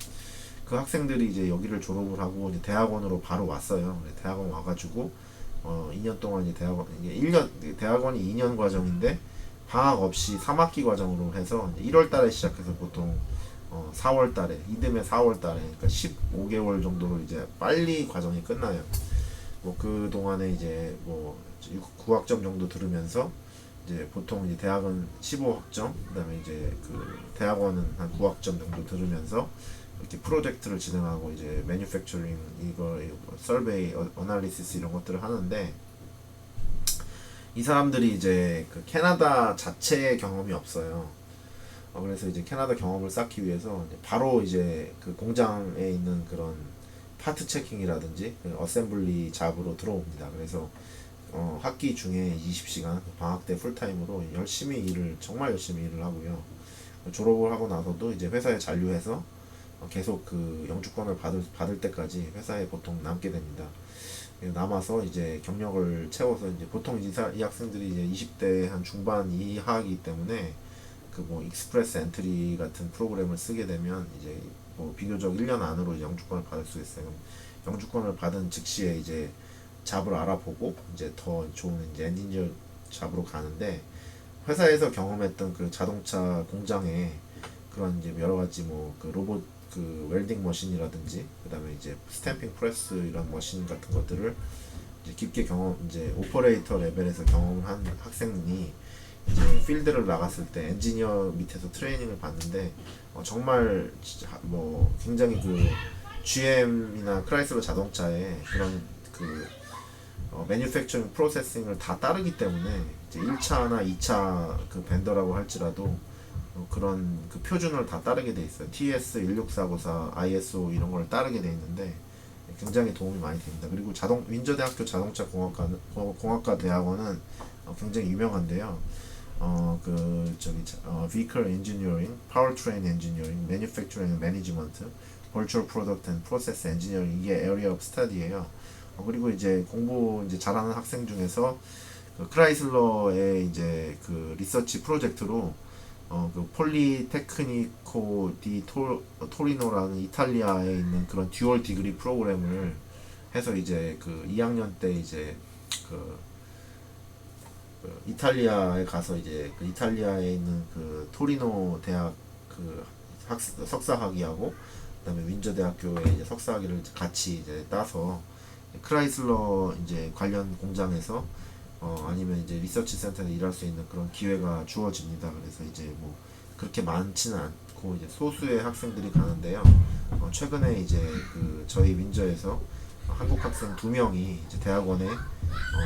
그 학생들이 이제 여기를 졸업을 하고 이제 대학원으로 바로 왔어요. 대학원 와가지고 2년 동안 이제 이게 1년 대학원이 2년 과정인데, 방학 없이 3학기 과정으로 해서 1월 달에 시작해서 보통 4월 달에, 이듬해 4월 달에, 그러니까 15개월 정도로 이제 빨리 과정이 끝나요. 뭐 그 동안에 이제 뭐 9학점 정도 들으면서, 이제 보통 이제 대학은 15학점, 그다음에 이제 그 대학원은 한 9학점 정도 들으면서 이렇게 프로젝트를 진행하고, 이제 매뉴팩처링 이거 서베이, 어널리시스 이런 것들을 하는데, 이 사람들이 이제 그 캐나다 자체의 경험이 없어요. 그래서 이제 캐나다 경험을 쌓기 위해서 이제 바로 이제 그 공장에 있는 그런 파트 체킹이라든지 그 어셈블리 잡으로 들어옵니다. 그래서 학기 중에 20시간 방학 때 풀타임으로 정말 열심히 일을 하고요. 졸업을 하고 나서도 이제 회사에 잔류해서 계속 그 영주권을 받을 때까지 회사에 보통 남게 됩니다. 남아서 이제 경력을 채워서 이제 보통 이 학생들이 이제 20대 한 중반 이하이기 때문에 그 뭐 익스프레스 엔트리 같은 프로그램을 쓰게 되면 이제 뭐 비교적 1년 안으로 영주권을 받을 수 있어요. 영주권을 받은 즉시에 이제 잡을 알아보고 이제 더 좋은 이제 엔지니어 잡으로 가는데, 회사에서 경험했던 그 자동차 공장에 그런 이제 여러 가지 뭐 그 로봇 그 웰딩 머신이라든지 그다음에 이제 스탬핑 프레스 이런 머신 같은 것들을 이제 깊게 이제 오퍼레이터 레벨에서 경험을 한 학생이 이제 필드를 나갔을 때 엔지니어 밑에서 트레이닝을 받는데 정말 뭐 굉장히 그 GM이나 크라이슬러 자동차의 그런 그 매뉴팩처링 프로세싱을 다 따르기 때문에 이제 1차나 2차 그 벤더라고 할지라도 그런 그 표준을 다 따르게 돼 있어요. TS 16494, ISO 이런 걸 따르게 돼 있는데 굉장히 도움이 많이 됩니다. 그리고 윈저대학교 자동차 공학과 대학원은 굉장히 유명한데요. Vehicle Engineering, Powertrain Engineering, Manufacturing and Management, Virtual Product and Process Engineering, 이게 Area of Study예요. 그리고 이제 공부 이제 잘하는 학생 중에서 그 크라이슬러의 이제 그 리서치 프로젝트로 그 폴리테크니코 디 토리노라는 이탈리아에 있는 그런 듀얼 디그리 프로그램을 해서 이제 그 2학년 때 이제 그 이탈리아에 가서 이제 그 이탈리아에 있는 그 토리노 대학 그 석사학위하고 그다음에 윈저 대학교에 이제 석사학위를 같이 이제 따서 크라이슬러 이제 관련 공장에서 아니면 이제 리서치 센터에서 일할 수 있는 그런 기회가 주어집니다. 그래서 이제 뭐 그렇게 많지는 않고 이제 소수의 학생들이 가는데요. 최근에 이제 그 저희 윈저에서 한국 학생 2명이 이제 대학원에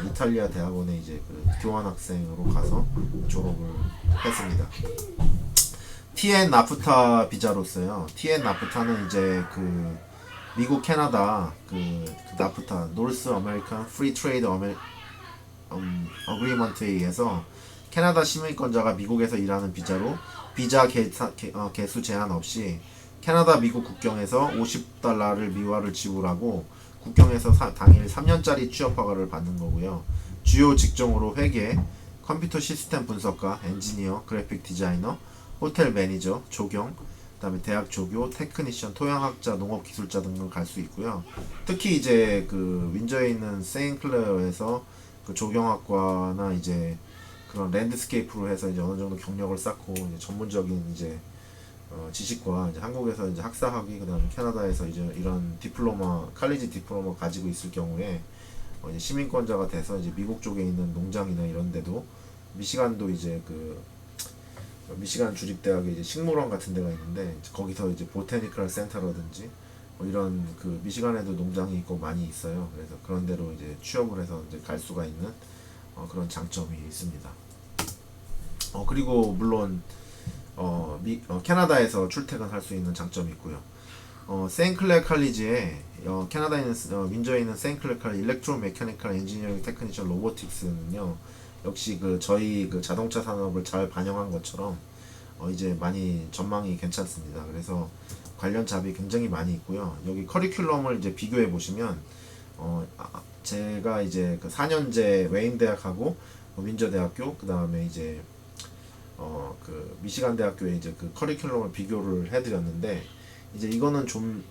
이탈리아 대학원에 이제 그 교환 학생으로 가서 졸업을 했습니다. TN 나프타 비자로서요. TN 나프타는 이제 그 미국 캐나다 그 나프타 노스 아메리칸 프리 트레이드 어그리먼트에 의해서 캐나다 시민권자가 미국에서 일하는 비자로 비자 개수 제한 없이 캐나다 미국 국경에서 $50를 미화를 지불하고 국경에서 당일 3년짜리 취업허가를 받는 거고요. 주요 직종으로 회계, 컴퓨터 시스템 분석가, 엔지니어, 그래픽 디자이너, 호텔 매니저, 조경, 그다음에 대학 조교, 테크니션, 토양학자, 농업기술자 등을 갈 수 있고요. 특히 이제 그 윈저에 있는 세인클레어에서 그 조경학과나 이제 그런 랜드스케이프로 해서 이제 어느 정도 경력을 쌓고 이제 전문적인 이제 지식과 이제 한국에서 이제 학사학위 그다음에 캐나다에서 이제 이런 디플로마 칼리지 디플로마 가지고 있을 경우에 이제 시민권자가 돼서 이제 미국 쪽에 있는 농장이나 이런 데도 미시간도 이제 그 미시간 주립대학에 이제 식물원 같은 데가 있는데 거기서 이제 보테니컬 센터라든지 뭐 이런 그 미시간에도 농장이 있고 많이 있어요. 그래서 그런 데로 이제 취업을 해서 이제 갈 수가 있는 그런 장점이 있습니다. 그리고 물론 캐나다에서 출퇴근할 수 있는 장점이 있고요. 세인클레어 칼리지에 캐나다에 있는 윈저에 있는 세인클레어 칼리지 일렉트로 메카니컬 엔지니어링 테크니션 로보틱스는요. 역시 그 저희 그 자동차 산업을 잘 반영한 것처럼 이제 많이 전망이 괜찮습니다. 그래서 관련 잡이 굉장히 많이 있고요. 여기 커리큘럼을 이제 비교해 보시면 제가 이제 그 4년제 웨인 대학하고 윈저 대학교 그다음에 이제 그 미시간 대학교에 이제 그 커리큘럼을 비교를 해드렸는데 이제 이거는 좀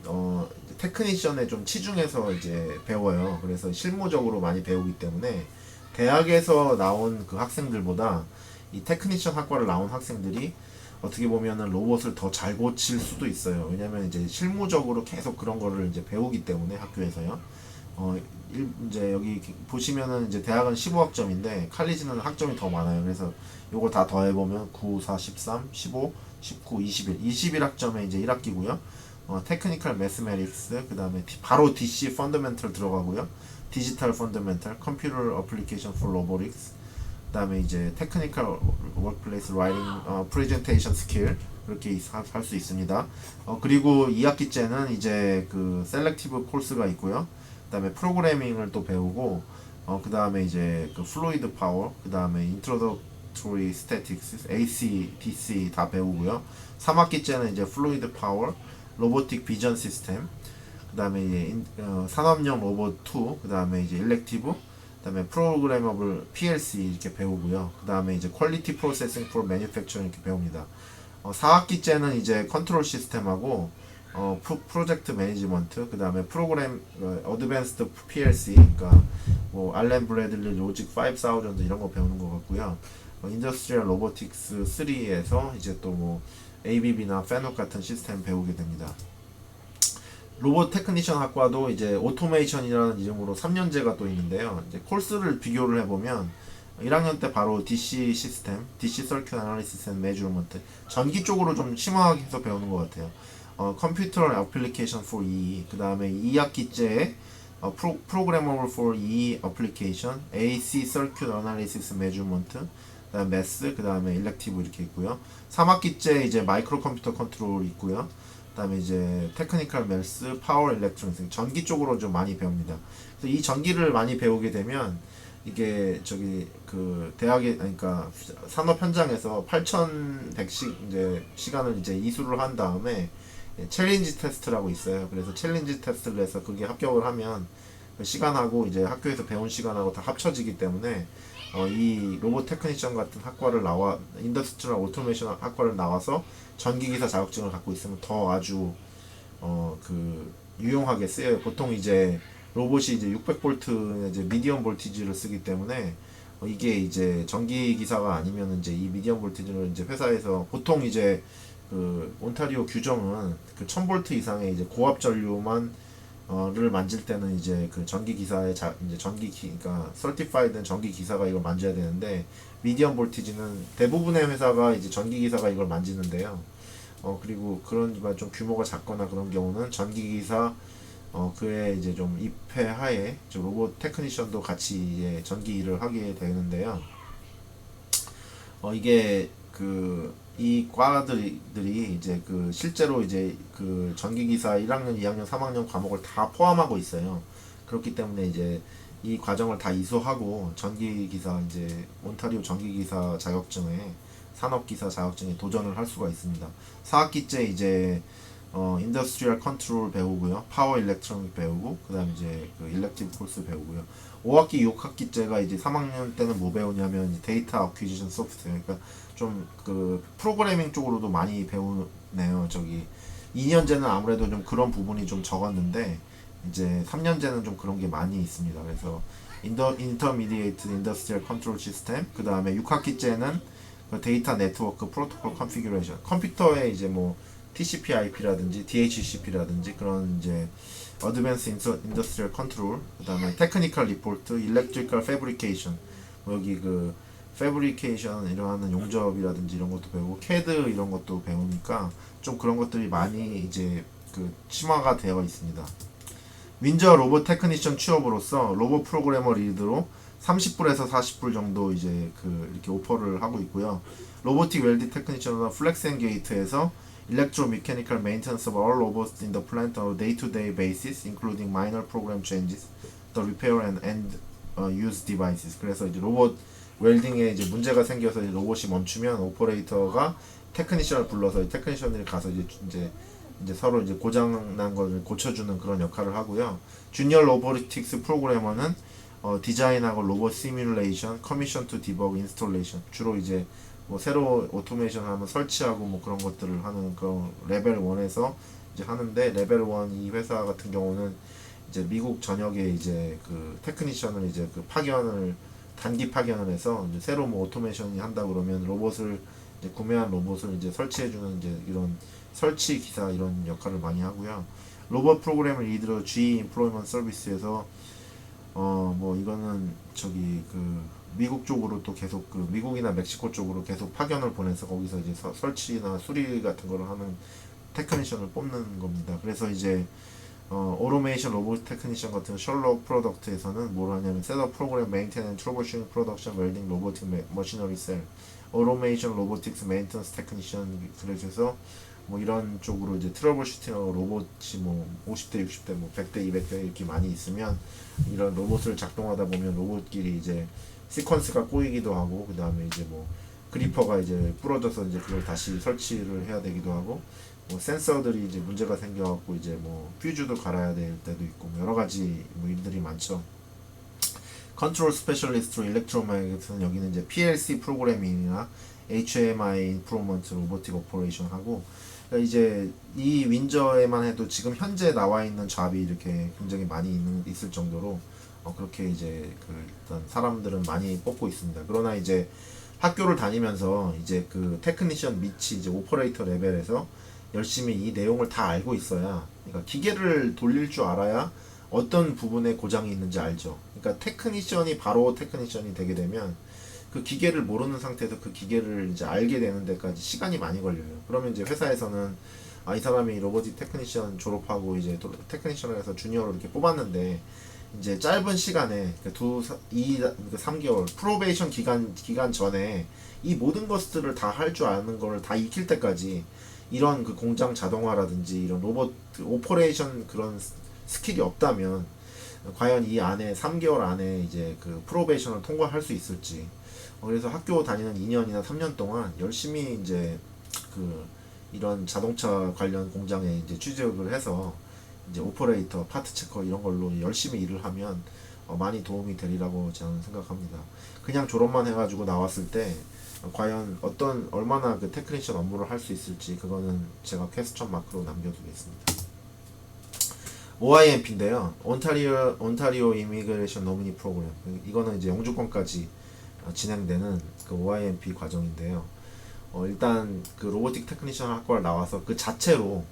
테크니션에 좀 치중해서 이제 배워요. 그래서 실무적으로 많이 배우기 때문에 대학에서 나온 그 학생들보다 이 테크니션 학과를 나온 학생들이 어떻게 보면은 로봇을 더 잘 고칠 수도 있어요. 왜냐면 이제 실무적으로 계속 그런 거를 이제 배우기 때문에 학교에서요. 이제 여기 보시면은 이제 대학은 15학점인데 칼리지는 학점이 더 많아요. 그래서 요거 다 더해보면 9, 4, 13, 15, 19, 21, 21학점에 이제 1학기고요. 테크니컬 매스메릭스 그 다음에 바로 DC 펀더멘털 들어가고요. 디지털 펀더멘털, 컴퓨터 어플리케이션 포 로보틱스 그 다음에 이제 테크니컬 워크플레이스 라이팅, 프레젠테이션 스킬 그렇게 할 수 있습니다. 그리고 2학기째는 이제 그 셀렉티브 코스가 있고요. 그 다음에 프로그래밍을 또 배우고 그 다음에 이제 그 플루이드 파워, 그 다음에 인트로덕토리 스태틱스, AC, DC 다 배우고요. 3학기째는 이제 플루이드 파워, 로보틱 비전 시스템, 그 다음에 이제 산업용 로봇 2, 그 다음에 이제 일렉티브, 그 다음에 프로그래머블 PLC 이렇게 배우고요. 그 다음에 이제 퀄리티 프로세싱 포 매니팩처링 이렇게 배웁니다. 4학기째는 이제 컨트롤 시스템하고 프로젝트 매니지먼트, 그 다음에 프로그램 어드밴스드 PLC, 그러니까 뭐 알렌 브래들리 로직 5000 이런 거 배우는 것 같고요. 인더스트리얼 로보틱스 3에서 이제 또 뭐 ABB나 페녹 같은 시스템 배우게 됩니다. 로봇 테크니션 학과도 이제 오토메이션이라는 이름으로 3년제가 또 있는데요. 이제 코스를 비교를 해보면 1학년 때 바로 DC 시스템, DC 서큐트 애널리시스 앤 메저먼트 전기 쪽으로 좀 심화하게 해서 배우는 것 같아요. 컴퓨터 애플리케이션 for EE, 그 다음에 2학기째에 프로그래머블 for EE 애플리케이션, AC 서큐트 애널리시스 메저먼트, 그 다음에 매스, 그 다음에 일렉티브 이렇게 있고요. 3학기째 이제 마이크로 컴퓨터 컨트롤 있고요. 그 다음에 이제 테크니컬 멜스, 파워 일렉트로닉스 전기 쪽으로 좀 많이 배웁니다. 그래서 이 전기를 많이 배우게 되면 이게 저기 그 대학에, 그러니까 산업 현장에서 8,100씩 이제 시간을 이제 이수를 한 다음에 챌린지 테스트라고 있어요. 그래서 챌린지 테스트를 해서 그게 합격을 하면 그 시간하고 이제 학교에서 배운 시간하고 다 합쳐지기 때문에 이 로봇 테크니션 같은 학과를 나와 인더스트리얼 오토메이션 학과를 나와서 전기기사 자격증을 갖고 있으면 더 아주 그 유용하게 쓰여요. 보통 이제 로봇이 이제 600V 이제 미디엄 볼티지를 쓰기 때문에 이게 이제 전기 기사가 아니면 이제 이 미디엄 볼티지를 이제 회사에서 보통 이제 그 온타리오 규정은 그 1000V 이상의 이제 고압 전류만 를 만질 때는 이제 그 전기 기사의 이제 그러니까 설티파이드된 전기 기사가 이걸 만져야 되는데 미디엄 볼티지는 대부분의 회사가 이제 전기 기사가 이걸 만지는데요. 그리고 그런 좀 규모가 작거나 그런 경우는 전기 기사 그에 이제 좀 입회하에 로봇 테크니션도 같이 이제 전기 일을 하게 되는데요. 이게 이 과들이 이제 그 실제로 이제 그 전기기사 1학년, 2학년, 3학년 과목을 다 포함하고 있어요. 그렇기 때문에 이제 이 과정을 다 이수하고 전기기사 이제 온타리오 전기기사 자격증에 산업기사 자격증에 도전을 할 수가 있습니다. 4학기째 이제 인더스트리얼 컨트롤 배우고요. 파워 일렉트로닉 배우고, 그 다음 이제 그 일렉티브 코스 배우고요. 5학기, 6학기째가 이제 3학년 때는 뭐 배우냐면 이제 데이터 어퀴지션 소프트웨어, 그러니까 좀 그 프로그래밍 쪽으로도 많이 배우네요. 저기 2년제는 아무래도 좀 그런 부분이 좀 적었는데 이제 3년제는 좀 그런 게 많이 있습니다. 그래서 인터미디에이트 인더스트리얼 컨트롤 시스템, 그 다음에 6학기째는 그 데이터 네트워크 프로토콜 컨피규레이션, 컴퓨터에 이제 뭐 TCP/IP라든지 DHCP라든지 그런 이제 어드밴스 인더스트리얼 컨트롤, 그 다음에 테크니컬 리포트, 일렉트리컬 패브리케이션, 여기 그 패브리케이션 이러한 용접이라든지 이런 것도 배우고 CAD 이런 것도 배우니까 좀 그런 것들이 많이 이제 그 심화가 되어 있습니다. 윈저 로봇 테크니션 취업으로서 로봇 프로그래머 리드로 30불에서 40불 정도 이제 그 이렇게 오퍼를 하고 있고요. 로보틱 웰딩 테크니션이나 플렉스 앤 게이트에서 electromechanical maintenance of all robots in the plant on a day-to-day basis, including minor program changes, the repair and end use devices. 그래서 이제 로봇 웰딩에 이제 문제가 생겨서 이제 로봇이 멈추면 오퍼레이터가 테크니션을 불러서 테크니션들이 가서 이제 서로 이제 고장 난 것을 고쳐주는 그런 역할을 하고요. 주니어 로보틱스 프로그래머는 디자인하고 로봇 시뮬레이션, 커미션 투 디버그, 인스톨레이션, 주로 이제 뭐 새로 오토메이션 하면 설치하고 뭐 그런 것들을 하는 그런 레벨 1에서 이제 하는데, 레벨 1 이 회사 같은 경우는 이제 미국 전역에 이제 그 테크니션을 이제 그 단기 파견을 해서 이제 새로 뭐 오토메이션이 한다 그러면 로봇을 이제 구매한 로봇을 이제 설치해주는 이제 이런 설치 기사 이런 역할을 많이 하고요. 로봇 프로그램을 리드로 GE 임플로이먼트 서비스에서 뭐 이거는 저기 그 미국 쪽으로 또 계속 그 미국이나 멕시코 쪽으로 계속 파견을 보내서 거기서 이제 설치나 수리 같은 거를 하는 테크니션을 뽑는 겁니다. 그래서 이제 오토메이션 로봇 테크니션 같은 셜록 프로덕트에서는 뭘 하냐면 셋업 프로그램 메인테넌 트러블슈팅 프로덕션 웰딩 로보틱 머시너리 셀 오토메이션 로보틱스 메인테넌스 테크니션, 그래서 뭐 이런 쪽으로 이제 트러블 슈팅하고 로봇이 뭐 50대 60대 뭐 100대 200대 이렇게 많이 있으면 이런 로봇을 작동하다 보면 로봇끼리 이제 시퀀스가 꼬이기도 하고, 그 다음에 이제 뭐 그리퍼가 이제 부러져서 이제 그걸 다시 설치를 해야 되기도 하고, 뭐 센서들이 이제 문제가 생겨갖고 이제 뭐 퓨즈도 갈아야 될 때도 있고, 뭐 여러 가지 뭐 일들이 많죠. 컨트롤 스페셜리스트로 일렉트로마그넷은 여기는 이제 PLC 프로그래밍이나 HMI 인프로먼트 로보틱 오퍼레이션 하고, 그러니까 이제 이 윈저에만 해도 지금 현재 나와 있는 잡이 이렇게 굉장히 많이 있을 정도로 그렇게 이제 그 일단 사람들은 많이 뽑고 있습니다. 그러나 이제 학교를 다니면서 이제 그 테크니션 밑이 이제 오퍼레이터 레벨에서 열심히 이 내용을 다 알고 있어야, 그러니까 기계를 돌릴 줄 알아야 어떤 부분에 고장이 있는지 알죠. 그러니까 테크니션이 바로 테크니션이 되게 되면 그 기계를 모르는 상태에서 그 기계를 이제 알게 되는 데까지 시간이 많이 걸려요. 그러면 이제 회사에서는 이 사람이 로보틱 테크니션 졸업하고 이제 테크니션을 해서 주니어로 이렇게 뽑았는데, 이제 짧은 시간에 그러니까 3개월 프로베이션 기간 전에 이 모든 것들을 다 할 줄 아는 걸 다 익힐 때까지 이런 그 공장 자동화라든지 이런 로봇 그 오퍼레이션 그런 스킬이 없다면 과연 이 안에 3개월 안에 이제 그 프로베이션을 통과할 수 있을지. 그래서 학교 다니는 2년이나 3년 동안 열심히 이제 그 이런 자동차 관련 공장에 이제 취직을 해서 이제 오퍼레이터, 파트 체커 이런 걸로 열심히 일을 하면 많이 도움이 되리라고 저는 생각합니다. 그냥 졸업만 해가지고 나왔을 때 과연 얼마나 그 테크니션 업무를 할 수 있을지, 그거는 제가 퀘스천 마크로 남겨두겠습니다. OIMP인데요. 온타리오 이미그레이션 노미니 프로그램. 이거는 이제 영주권까지 진행되는 그 OIMP 과정인데요. 일단 그 로보틱 테크니션 학과를 나와서 그 자체로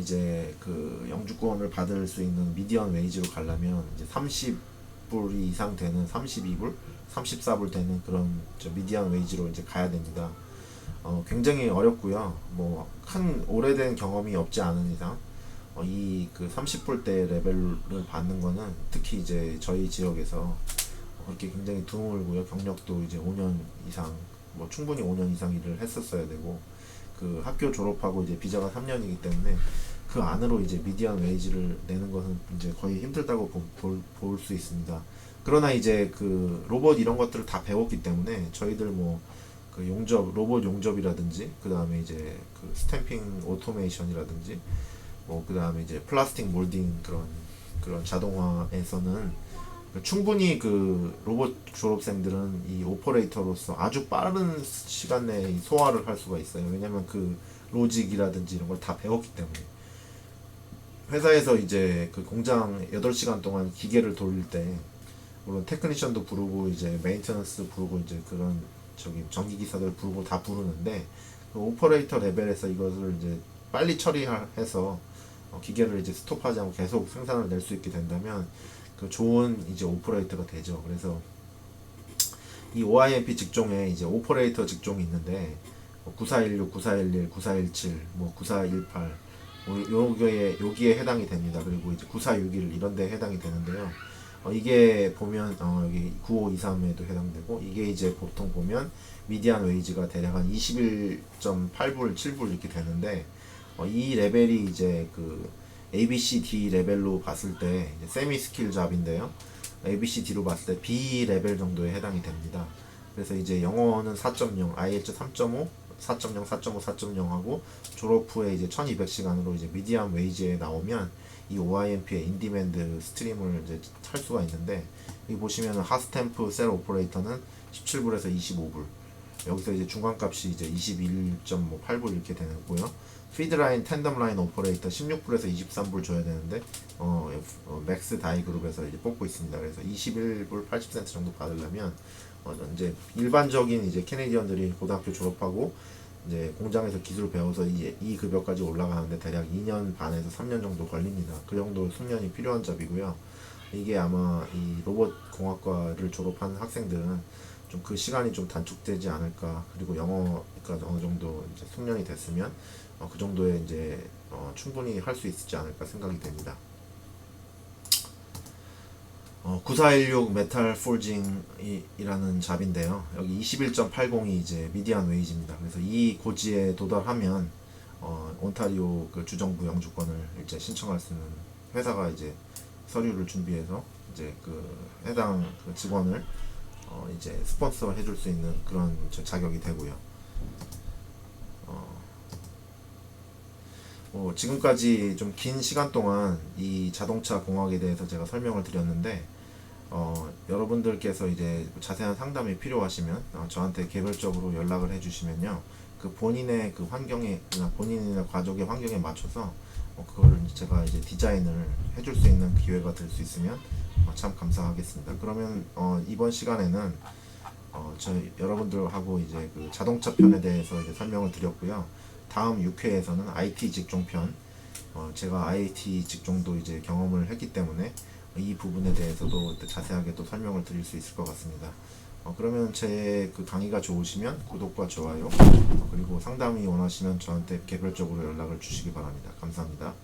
이제 그 영주권을 받을 수 있는 미디언 웨이지로 가려면 이제 30불 이상 되는 32불, 34불 되는 그런 미디언 웨이지로 이제 가야 됩니다. 굉장히 어렵고요. 뭐 큰 오래된 경험이 없지 않은 이상 이 그 30불대 레벨을 받는 거는 특히 이제 저희 지역에서 그렇게 굉장히 드물고요. 경력도 이제 5년 이상, 뭐 충분히 5년 이상 일을 했었어야 되고, 그 학교 졸업하고 이제 비자가 3년이기 때문에 그 안으로 이제 미디안 웨이지를 내는 것은 이제 거의 힘들다고 볼 수 있습니다. 그러나 이제 그 로봇 이런 것들을 다 배웠기 때문에 저희들 뭐 그 로봇 용접이라든지, 그 다음에 이제 그 스탬핑 오토메이션이라든지, 뭐 그 다음에 이제 플라스틱 몰딩 그런 자동화에서는 충분히 그 로봇 졸업생들은 이 오퍼레이터로서 아주 빠른 시간 내에 소화를 할 수가 있어요. 왜냐면 그 로직이라든지 이런 걸 다 배웠기 때문에. 회사에서 이제 그 공장 8시간 동안 기계를 돌릴 때 물론 테크니션도 부르고 이제 메인테넌스 부르고 이제 그런 전기 기사들 부르고 다 부르는데, 그 오퍼레이터 레벨에서 이것을 이제 빨리 처리해서 기계를 이제 스톱하지 않고 계속 생산을 낼 수 있게 된다면 그 좋은 이제 오퍼레이터가 되죠. 그래서 이 OIMP 직종에 이제 오퍼레이터 직종이 있는데 9416, 9411, 9417, 뭐 9418 여기에 해당이 됩니다. 그리고 이제 9461 이런 데 해당이 되는데요. 이게 보면 여기 9523에도 해당되고, 이게 이제 보통 보면 미디안 웨이지가 대략 한 21.8불, 7불 이렇게 되는데, 이 레벨이 이제 그 ABCD 레벨로 봤을 때 세미 스킬 잡인데요. ABCD로 봤을 때 B 레벨 정도에 해당이 됩니다. 그래서 이제 영어는 4.0, IELTS 3.5, 4.0, 4.5, 4.0하고 졸업 후에 이제 1200시간으로 이제 미디엄 웨이지에 나오면 이 OIMP의 인디맨드 스트림을 이제 할 수가 있는데, 여기 보시면은 핫스탬프 셀 오퍼레이터는 17불에서 25불, 여기서 이제 중간값이 이제 21.8불 이렇게 되고요. 피드라인, 텐덤라인 오퍼레이터 16불에서 23불 줘야 되는데 맥스 다이 그룹에서 이제 뽑고 있습니다. 그래서 21불 80센트 정도 받으려면 이제 일반적인 이제 캐네디언들이 고등학교 졸업하고 이제 공장에서 기술을 배워서 이 급여까지 올라가는데 대략 2년 반에서 3년 정도 걸립니다. 그 정도 숙련이 필요한 잡이고요. 이게 아마 이 로봇 공학과를 졸업한 학생들은 좀 그 시간이 좀 단축되지 않을까. 그리고 영어가 어느 정도 이제 숙련이 됐으면 그 정도에 이제 충분히 할 수 있지 않을까 생각이 됩니다. 9416 메탈 폴징이라는 잡인데요. 여기 21.80이 이제 미디안 웨이지입니다. 그래서 이 고지에 도달하면 온타리오 그 주정부 영주권을 이제 신청할 수 있는 회사가 이제 서류를 준비해서 이제 그 해당 그 직원을 이제 스폰서 해줄 수 있는 그런 자격이 되고요. 지금까지 좀 긴 시간 동안 이 자동차 공학에 대해서 제가 설명을 드렸는데, 여러분들께서 이제 자세한 상담이 필요하시면 저한테 개별적으로 연락을 해주시면요, 그 본인의 그 환경에, 본인이나 가족의 환경에 맞춰서 그거를 제가 이제 디자인을 해줄 수 있는 기회가 될 수 있으면 참 감사하겠습니다. 그러면 이번 시간에는 저 여러분들하고 이제 그 자동차 편에 대해서 이제 설명을 드렸고요. 다음 6회에서는 IT 직종편, 제가 IT 직종도 이제 경험을 했기 때문에 이 부분에 대해서도 자세하게 또 설명을 드릴 수 있을 것 같습니다. 그러면 제 그 강의가 좋으시면 구독과 좋아요, 그리고 상담이 원하시면 저한테 개별적으로 연락을 주시기 바랍니다. 감사합니다.